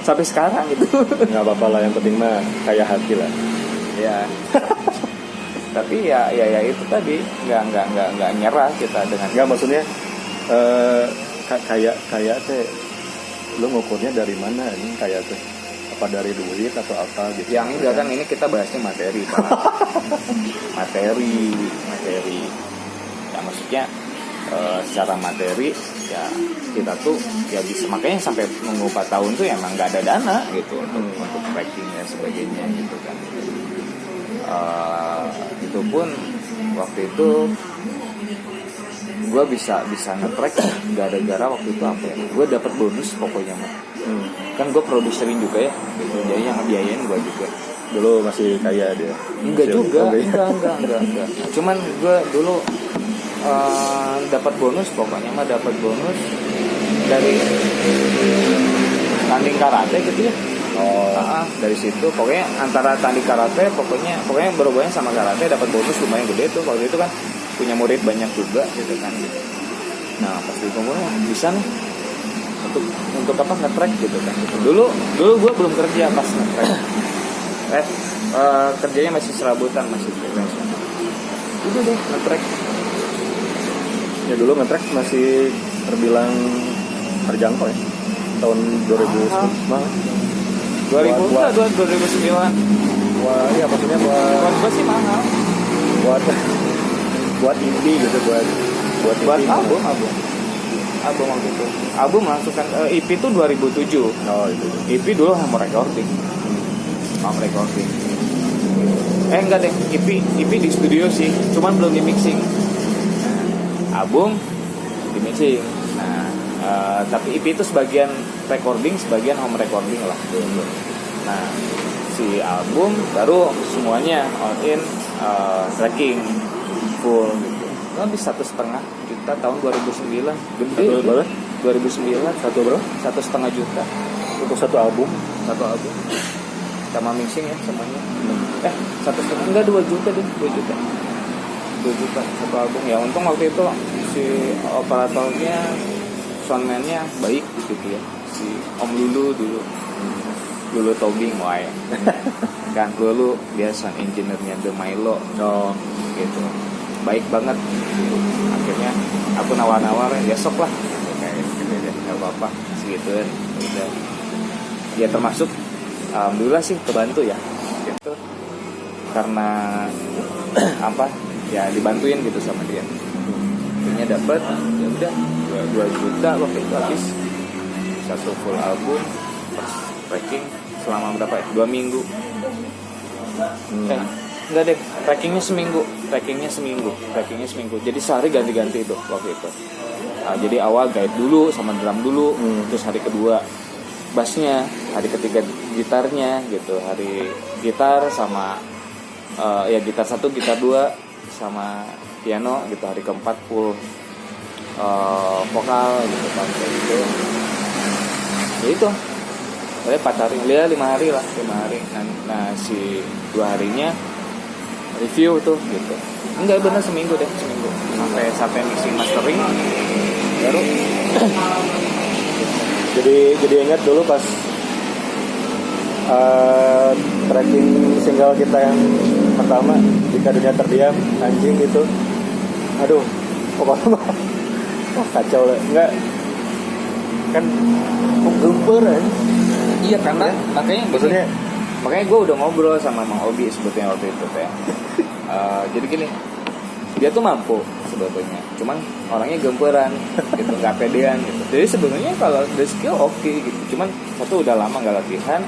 sampai sekarang gitu. Nggak apa-apa lah, yang penting mah kayak hati lah ya. Tapi ya itu tadi nggak nyerah kita dengan nggak maksudnya kayak teh lu ngukurnya dari mana ini kayak teh apa dari duit atau apa gitu. Yang enggak kan ini kita bahasnya materi Pak. materi ya maksudnya secara materi ya kita tuh ya bisa, makanya sampai nunggu 4 tahun tuh emang nggak ada dana gitu untuk tracking dan sebagainya gitu kan. Itu pun waktu itu gue bisa nge-track gara-gara waktu itu apa ya, gue dapat bonus pokoknya mah. Kan gue produserin juga ya gitu, jadi yang ngebiayain gue juga. Dulu masih kaya dia? Enggak juga, enggak. Cuman gue dulu dapat bonus, pokoknya mah dapat bonus dari tanding karate gitu ya. Dari situ pokoknya antara tanding karate pokoknya berhubungan sama karate dapat bonus lumayan gede tuh. Waktu itu kan punya murid banyak juga gitu kan. Nah pas di kumpulnya bisa nih untuk apa nge-track gitu kan. Dulu gue belum kerja pas nge-track. Kerjanya masih serabutan, masih freelance. Udah deh nge-track. Ya dulu ngetrack masih terbilang terjangkau ya. Tahun 2009. Mahal. 2009. Wah, iya maksudnya Buat gue sih mahal. buat indie gitu, buat Buat indie. album waktu itu. Album langsung kan EP itu 2007. Oh, itu. EP dulu home recording. Enggak deh, EP di studio sih, cuman belum di mixing. Album di mixing. Nah, tapi EP itu sebagian recording, sebagian home recording lah. Nah, si album baru semuanya all in tracking full gitu. Habis 1,5 juta tahun 2009. Gede. Berapa? 2009 Satu bro? 1,5 juta Untuk satu album. sama mixing ya semuanya. 1,5 enggak 2 juta deh, 2 juta satu album. Ya untung waktu itu si operatornya, soundman-nya baik gitu ya, si Om Lulu dulu Tobing wae. Kan Lulu dia sound engineer-nya The Milo gitu, baik banget gitu. Akhirnya aku nawar-nawar ya sok lah kayak gitu deh, nggak apa-apa segituin udah ya, termasuk alhamdulillah sih kebantu ya gitu, karena apa ya, dibantuin gitu sama dia. Akhirnya dapat ya udah 2 juta waktu itu habis satu full album pas tracking selama berapa ya, 2 minggu. Enggak deh, trackingnya seminggu, jadi sehari ganti-ganti itu waktu itu. Jadi awal guide dulu sama drum dulu, terus hari kedua bassnya, hari ketiga gitarnya gitu, hari gitar sama ya gitar 1, gitar 2 sama piano gitu, hari keempat full vokal gitu kan, kayak gitu. Ya itu saya 4 hari, dia 5 hari. Nah si 2 harinya review tuh gitu. Enggak bener seminggu sampai mixing mastering baru. Jadi ingat dulu pas tracking single kita yang pertama, Jika Dunia Terdiam, anjing gitu. Aduh, pokoknya wah kacau lah. Enggak kan gemper kan. Iya karena makanya gue udah ngobrol sama Mang Obi sebetulnya waktu itu teh. Jadi gini, dia tuh mampu sebetulnya, cuman orangnya gemperan gitu, nggak pedean gitu. Jadi sebenarnya kalau the skill oke gitu, cuman satu udah lama nggak latihan,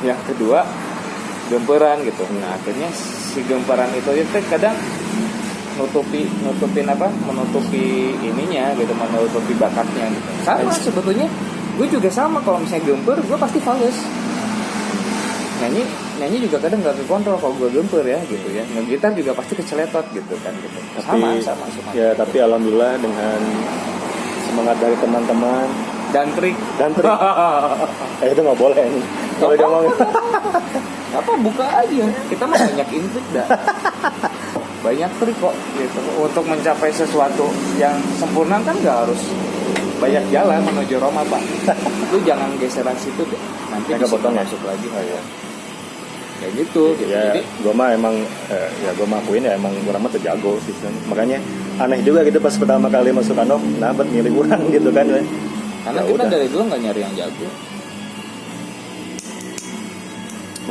yang kedua gemperan gitu. Nah akhirnya si gemperan itu kadang menutupi ininya gitu, menutupi bakatnya gitu. Sama sebetulnya gue juga sama, kalau misalnya gemper gue pasti fals. Nyanyi juga kadang nggak kekontrol kalau gue gemper ya gitu ya. Ngegitar juga pasti keceletot gitu kan gitu. Sama. Ya tapi alhamdulillah dengan semangat dari teman-teman dan trik. Itu nggak boleh nih. Kalau dia mau apa buka aja. Kita mah banyak intrik dah. Banyak trik kok gitu. Untuk mencapai sesuatu yang sempurna kan nggak harus banyak jalan menuju Roma, Pak. Lu jangan geseran situ deh. Nanti kepotong masuk lagi ya. Kayak gitu. Ya, jadi gue mah emang gue mah akuin ya emang orang mah terjago sih. Makanya aneh juga gitu pas pertama kali masuk Anok, dapat milih orang gitu kan. Karena kita dari dulu nggak nyari yang jago.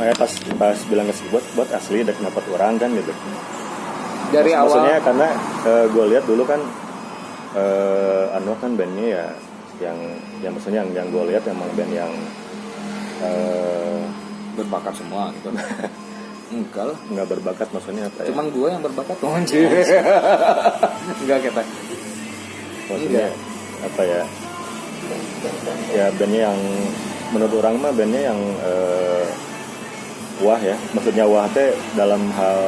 Makanya pas bilang ke si buat asli udah kenapa orang kan gitu. Dari awal. Maksudnya karena gue lihat dulu kan Anok kan bandnya ya yang maksudnya yang gue lihat emang band yang berbakat semua gitu. Enggak berbakat maksudnya apa ya? Cuman gue yang berbakat tuh anjir. Enggak kita. Maksudnya apa ya? Ya bandnya yang menurut orang mah bandnya yang wah ya. Maksudnya wah teh dalam hal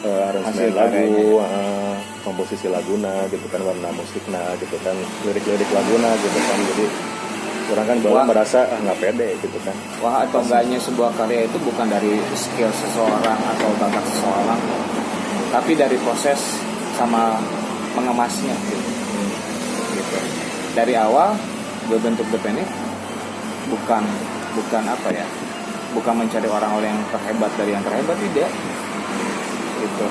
aransemen lagu, komposisi laguna gitu kan, warna musiknya gitu kan, lirik-lirik laguna gitu kan. Jadi orang kan baru merasa nggak pede gitu kan. Wah atau enggaknya sebuah karya itu bukan dari skill seseorang atau bakat seseorang, tapi dari proses sama mengemasnya gitu. Dari awal gue bentuk The Panic bukan apa ya, bukan mencari orang-orang yang terhebat dari yang terhebat, tidak gitu.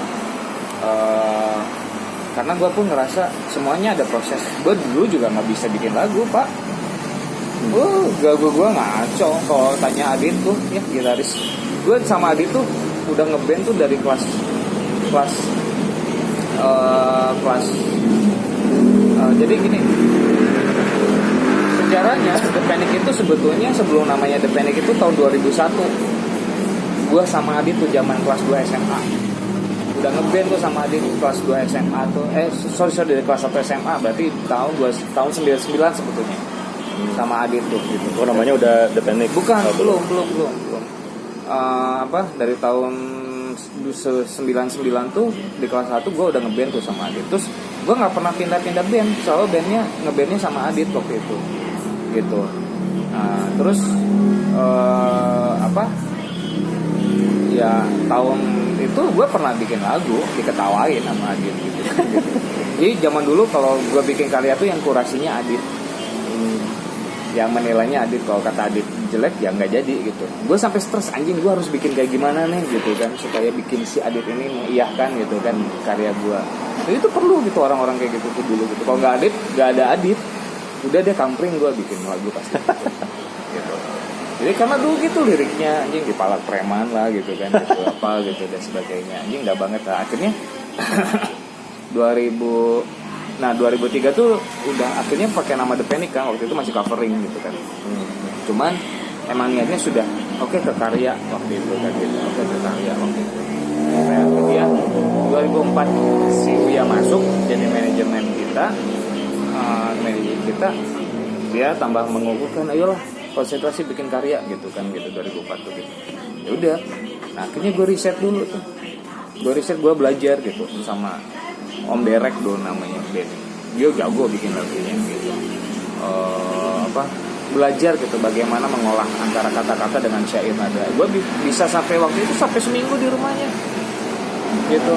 karena gue pun ngerasa semuanya ada proses. Gue dulu juga nggak bisa bikin lagu pak. Gue ngaco. Kalau tanya Adit tuh ya gitaris, gue sama Adit tuh udah ngeband tuh dari kelas jadi gini, sejarahnya The Panic itu sebetulnya sebelum namanya The Panic itu tahun 2001. Gue sama Adit tuh zaman kelas 2 SMA udah ngeband tuh sama Adit kelas 2 SMA tuh sorry dari kelas 1 SMA, berarti tahun 99 sebetulnya sama Adit tuh gitu. Oh namanya udah The Panic? Bukan, belum. Dari tahun 99 tuh di kelas 1 gue udah ngeband tuh sama Adit. Terus gue nggak pernah pindah-pindah band, soalnya ngebandnya sama Adit waktu itu gitu. Terus ya tahun itu gue pernah bikin lagu diketawain sama Adit gitu. Jadi zaman dulu kalau gue bikin karya tuh yang kurasinya Adit, yang menilainya Adit. Kalau kata Adit jelek ya nggak jadi gitu. Gue sampai stres, anjing gue harus bikin kayak gimana nih gitu kan, supaya bikin si Adit ini mengiyakan gitu kan karya gue. Jadi itu perlu gitu orang-orang kayak gitu tuh dulu gitu. Kalau nggak ada Adit, udah deh kampring gue bikin lagu pasti gitu. Jadi karena dulu gitu liriknya anjing dipalak preman lah gitu kan, gitu apa gitu dan sebagainya, anjing nggak banget lah. Akhirnya 2003 tuh udah akhirnya pakai nama The Panic kan, waktu itu masih covering gitu kan. Cuman emang niatnya sudah oke ke karya waktu itu kan gitu, oke ke karya waktu itu. Kemudian 2004 si Uya masuk jadi manajemen kita, dia tambah mengukuhkan, ayolah konsentrasi bikin karya gitu kan gitu 2004 tuh gitu. Ya udah, nah akhirnya gue riset dulu tuh, gue belajar gitu sama Om Derek dulu namanya band. Dia jago bikin lagunya gitu. Belajar gitu bagaimana mengolah antara kata-kata dengan syair nada. Gue bisa sampai waktu itu sampai seminggu di rumahnya gitu.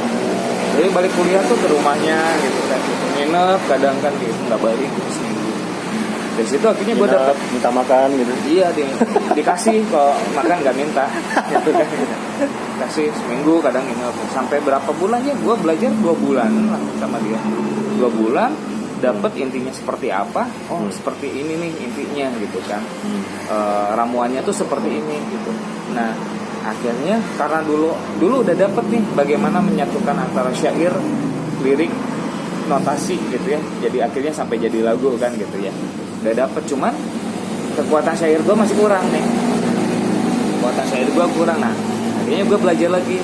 Jadi balik kuliah tuh ke rumahnya gitu kan, gitu. Nginep kadang kan gitu, nggak balik gitu seminggu. Dari situ akhirnya gue dapet minta makan gitu. Iya dikasih, kalau makan nggak minta gitu kan. Kasih seminggu kadang nginep sampai berapa bulan ya, gue belajar 2 bulan lah sama dia. 2 bulan dapat intinya seperti apa. Seperti ini nih intinya gitu kan. Ramuannya tuh seperti ini gitu. Nah akhirnya karena dulu udah dapet nih bagaimana menyatukan antara syair, lirik, notasi gitu ya. Jadi akhirnya sampai jadi lagu kan gitu ya. Udah dapet, cuman kekuatan syair gue masih kurang nih. Kekuatan syair gue kurang. Nah akhirnya gue belajar lagi.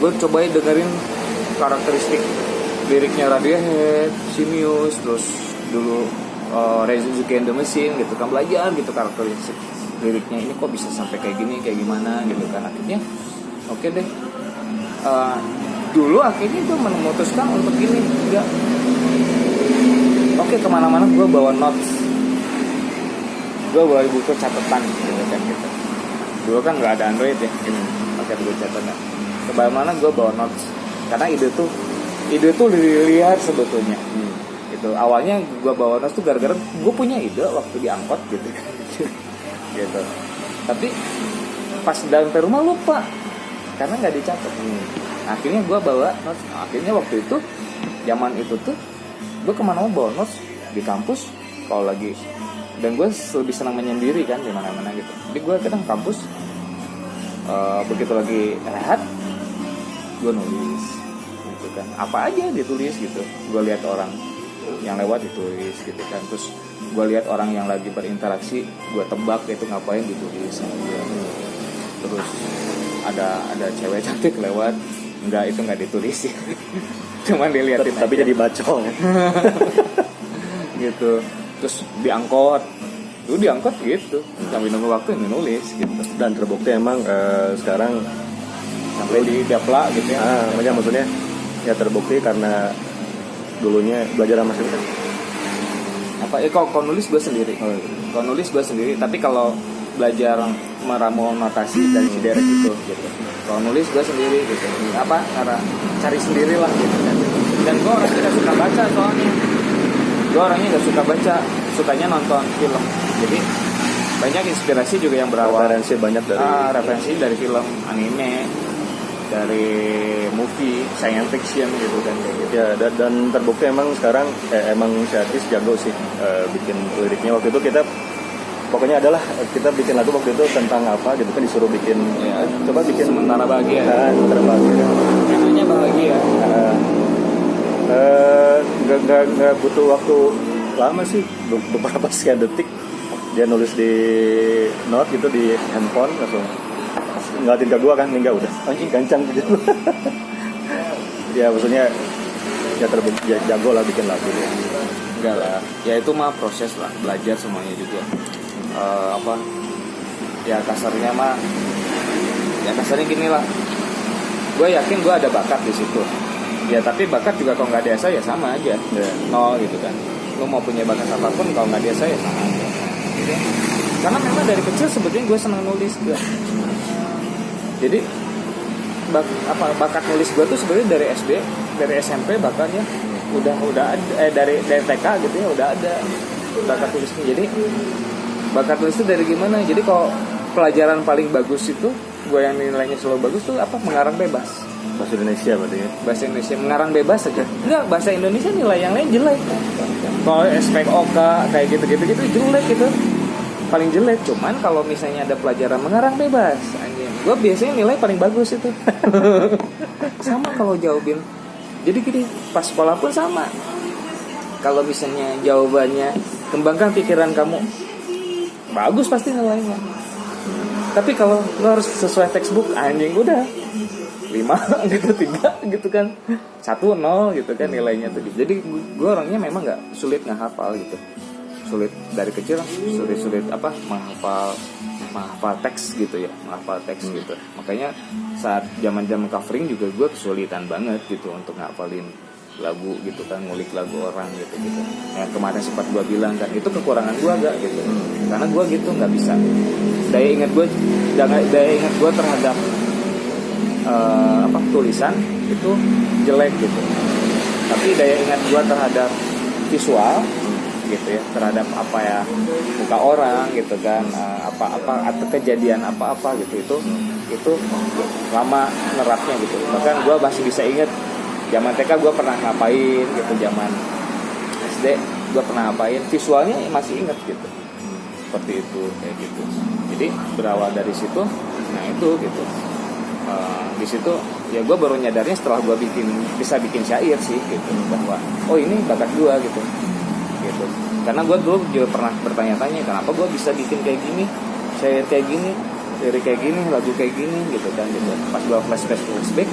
Gue cobain dengerin karakteristik liriknya Radiohead, Simius, terus dulu Rage Against the Machine gitu kan, belajar gitu karakteristik liriknya ini kok bisa sampai kayak gini, kayak gimana gitu kan. Akhirnya oke deh. Dulu akhirnya gue memutuskan untuk ini enggak. Oke, kemana-mana gue bawa notes, gue bawa buku catatan gitu kan gitu. Dulu kan nggak ada Android ya, pakai buku catatan. Kemana-mana gue bawa notes, karena ide tuh liar sebetulnya. Gitu. Awalnya gue bawa notes tuh gara-gara gue punya ide waktu diangkot gitu. Gitu. Tapi pas sampai rumah lupa, karena nggak dicatat. Akhirnya gue bawa notes. Akhirnya waktu itu, zaman itu tuh gue kemana-mana bawa notes di kampus kalau lagi, dan gue lebih senang menyendiri kan di mana-mana gitu. Jadi gue kadang kampus begitu lagi rehat gue nulis gitu kan, apa aja ditulis gitu. Gue lihat orang yang lewat ditulis gitu kan, terus gue lihat orang yang lagi berinteraksi gue tebak itu ngapain ditulis sama dia. Terus ada cewek cantik lewat, itu nggak ditulis sih. Cuman dilihatin tapi aja. Jadi bacol gitu. Terus diangkot gitu sambil nunggu waktu nulis gitu. Dan terbukti emang sekarang sampai di dapla gitu ya. Maksudnya ya terbukti karena dulunya belajar sama siapa? Apa ya, kalau nulis gue sendiri. Kalau nulis gue sendiri, tapi kalau belajar meramu notasi dari si Derek itu gitu. Kalau nulis gue sendiri gitu. Karena cari sendiri lah gitu kan. Dan gue orangnya gak suka baca soalnya. Gue orangnya gak suka baca, sukanya nonton film. Jadi banyak inspirasi juga yang berawal referensi banyak dari referensi dari film, anime, dari sci-fi, science fiction gitu kan kayak gitu. Ya, dan terbukti emang sekarang emang si artis jago sih bikin liriknya. Waktu itu kita pokoknya adalah kita bikin lagu waktu itu tentang apa gitu kan, disuruh bikin Ya, coba bikin sementara bahagia. sementara bahagia. Judulnya bahagia. Nggak butuh waktu lama sih, beberapa sekian detik dia nulis di note gitu di handphone, langsung ngeliatin ke gua kan, enggak udah anjing gancang gitu. Ya maksudnya ya jago lah bikin lagu ya. Enggak lah, ya itu mah proses lah, belajar semuanya juga. Ya kasarnya gini lah, gue yakin gue ada bakat di situ ya, tapi bakat juga kalau nggak desa ya sama aja, nol gitu kan. Lo mau punya bakat apapun kalau nggak desa ya sama aja gitu. Karena memang dari kecil sebetulnya gue senang nulis gue. Jadi bakat nulis gue tuh sebenarnya dari SD, dari SMP bakatnya udah ada, dari TK gitu ya udah ada bakat tulisnya. Jadi bakat tulis itu dari gimana? Jadi kalau pelajaran paling bagus itu gue yang nilainya selalu bagus tuh apa? Mengarang bebas. Bahasa Indonesia berarti ya? Bahasa Indonesia, mengarang bebas aja. Enggak, bahasa Indonesia nilai yang lain jelek. Kalau SPOK kayak gitu jelek gitu. Paling jelek. Cuman kalau misalnya ada pelajaran mengarang bebas, anjing, gue biasanya nilai paling bagus itu. Sama kalau jawabin. Jadi gini, pas sekolah pun sama. Kalau misalnya jawabannya kembangkan pikiran kamu, bagus pasti nilainya. Tapi kalau lo harus sesuai textbook, anjing udah 5 gitu, 3 gitu kan, 1-0 gitu kan nilainya tuh. Jadi gue orangnya memang nggak sulit ngehafal gitu, sulit dari kecil, sulit menghafal teks gitu ya, menghafal teks gitu. Makanya saat zaman covering juga gue kesulitan banget gitu untuk ngapalin lagu gitu kan, ngulik lagu orang gitu. Yang kemarin sempat gue bilang kan, itu kekurangan gue agak gitu, karena gue gitu nggak bisa. Daya ingat gue terhadap tulisan itu jelek gitu. Tapi daya ingat gue terhadap visual gitu ya, terhadap apa ya, muka orang gitu kan, atau kejadian apa gitu, itu lama nerapnya gitu. Bahkan gue masih bisa ingat zaman TK gue pernah ngapain gitu, zaman SD gue pernah ngapain, visualnya masih ingat gitu. Seperti itu kayak gitu. Jadi berawal dari situ, nah itu gitu. Di situ ya gue baru nyadarnya setelah gue bisa bikin syair sih gitu, bahwa oh ini bakat gue gitu. Karena gue dulu juga pernah bertanya-tanya kenapa gue bisa bikin kayak gini, syair kayak gini, lirik kayak gini, lagu kayak gini gitu kan gitu. Pas gue flashback,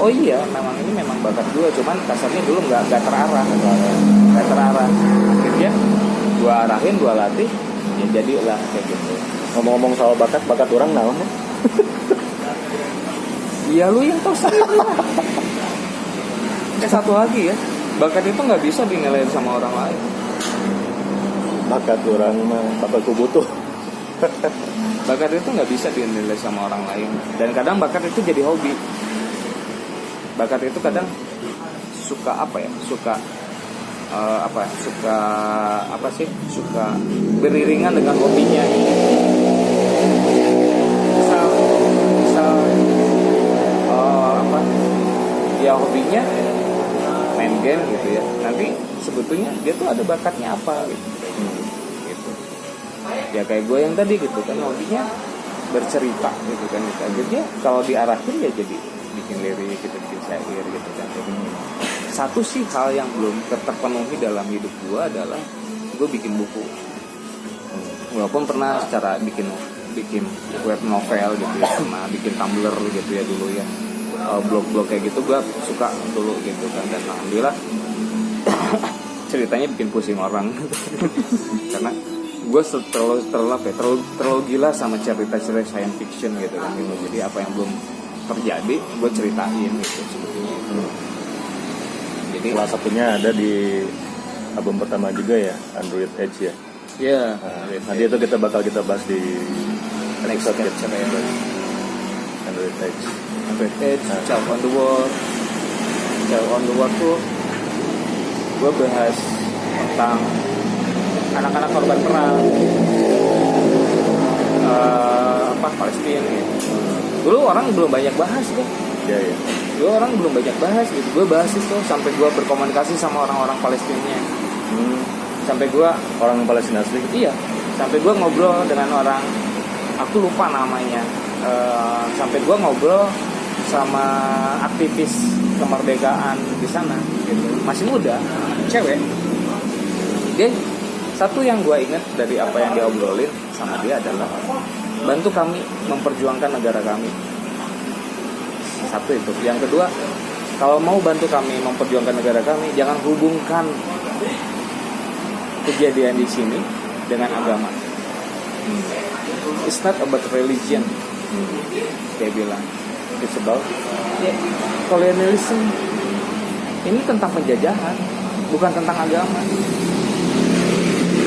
oh iya memang bakat gue, cuman kasarnya dulu nggak terarah. Akhirnya gue arahin, gue latih, ya jadilah kayak gitu. Ngomong-ngomong soal bakat orang naon ya? Iya lu yang tahu sendiri lah. Satu lagi ya, bakat itu nggak bisa dinilai sama orang lain. Bakat orang mah bakatku butuh. Bakat itu nggak bisa dinilai sama orang lain, dan kadang bakat itu jadi hobi. Bakat itu kadang suka beriringan dengan hobinya. Misal ya hobinya main game gitu ya, nanti sebetulnya dia tuh ada bakatnya apa gitu. Ya kayak gue yang tadi gitu kan, hobinya bercerita gitu kan, akhirnya kalau diarahin ya jadi bikin lirik gitu, bikin syair gitu kan. Satu sih hal yang belum terpenuhi dalam hidup gue adalah gue bikin buku. Walaupun pernah secara bikin web novel gitu ya, sama bikin Tumblr gitu ya dulu ya, blog-blog kayak gitu gue suka dulu gitu kan, dan alhamdulillah ceritanya bikin pusing orang karena gue terlalu gila sama cerita science fiction gitu kan gitu. Jadi apa yang belum terjadi gue ceritain gitu sebetulnya. Jadi salah satunya ada di album pertama juga ya, Android Edge ya. Iya. Nanti itu kita bakal bahas di next episode ya. Android Edge. Child on the World. Child on the World tuh gue bahas tentang anak-anak korban perang Palestina gitu. Dulu orang belum banyak bahas kan, Ya, ya. Gue orang belum banyak bahas gitu. Gue bahas itu sampai gue berkomunikasi sama orang-orang Palestina. Sampai gue Orang Palestina asli. iya, sampai gue ngobrol dengan orang, aku lupa namanya. Sampai gue ngobrol sama aktivis kemerdekaan di sana gitu. Masih muda, cewek. Dia satu yang gue ingat dari apa yang dia obrolin sama dia adalah bantu kami memperjuangkan negara kami. Satu itu. Yang kedua, kalau mau bantu kami memperjuangkan negara kami, jangan hubungkan kejadian di sini dengan agama. It's not about religion. Dia bilang, it's about colonialism. Ini tentang penjajahan, bukan tentang agama.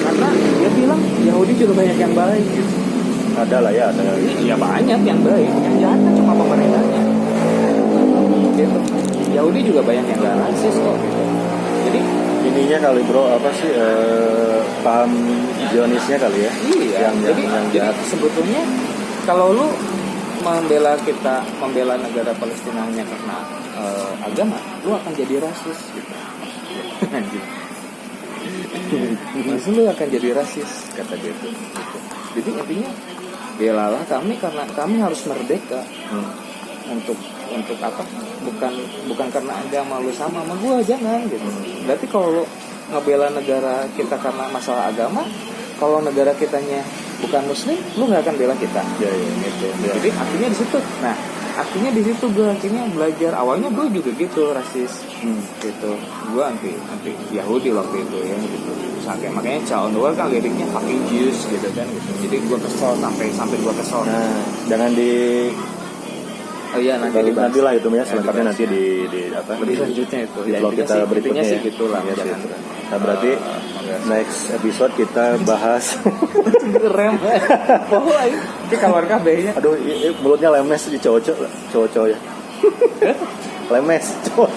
Karena dia bilang Yahudi juga banyak yang baik gitu. Ada lah ya, ada. Iya banyak yang baik, yang jahat kan cuma pemerintahnya. Gitu. Yahudi juga banyak yang gak rasis kok gitu. Jadi ininya kali bro, apa sih paham Zionisnya kali ya? iya. Yang Jadi jahat. sebetulnya kalau lu membela negara Palestina hanya karena agama, lu akan jadi rasis gitu. Anjing. Maksud lu akan jadi rasis kata dia tuh. Gitu. Jadi intinya belalah kami karena kami harus merdeka. Untuk apa? Bukan karena agama lu sama gua, jangan gitu. Berarti kalau lu ngebela negara kita karena masalah agama, kalau negara kitanya bukan muslim, lu nggak akan bela kita. Ya, ya. Gitu. Jadi akhirnya di situ. Nah, akhirnya di situ gue akhirnya belajar. Awalnya gue juga gitu rasis, gitu. Gue anti Yahudi waktu itu ya gitu. Makanya Child on the Wall kan liriknya fucking Jews gitu kan gitu. Jadi gue kesel sampai gue kesel. Nah, jangan di Oh iya nanti dibahas. nanti lah itu ya, selengkapnya nanti di apa? Lebih selanjutnya itu. Di vlog kita berikutnya sih ya. gitulah. Iya, Jangan. sih. Nah, berarti next episode kita bahas. Rem. Oh, ini kawan KB-nya. Aduh, mulutnya lemes di cowok-cowok ya. Lemes, cowok.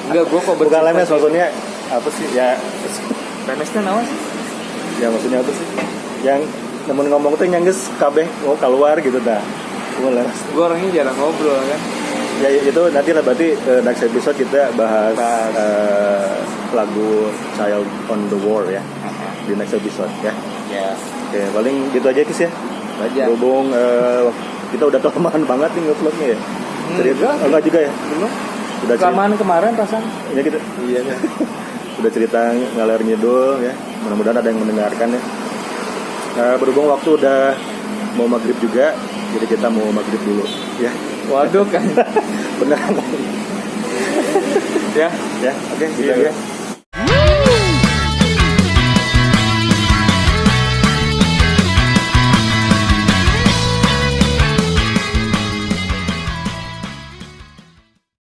Enggak, gue kok Bukan lemes maksudnya apa sih? Ya, Lemesnya naon sih? ya maksudnya apa sih? Yang nemen ngomong tuh nyangges kabeh, oh keluar gitu dah. Gue lemes. Gue orangnya jarang ngobrol kan. Ya itu nanti lah berarti next episode kita bahas lagu Child on the Wall ya di next episode ya. Ya. Oke, paling gitu aja Kis ya. Aja. Berhubung kita udah kelamaan banget nih nge-vlognya ya. Enggak juga ya. Belum. Udah Kelamaan kemarin perasaan. ya gitu. Iya kan. Udah cerita ngalir ngidul ya. Mudah-mudahan ada yang mendengarkan ya. Berhubung waktu udah mau maghrib juga, jadi kita mau maghrib dulu ya. Waduh kan. Benar. Ya. Ya, oke, gitu Iya. ya.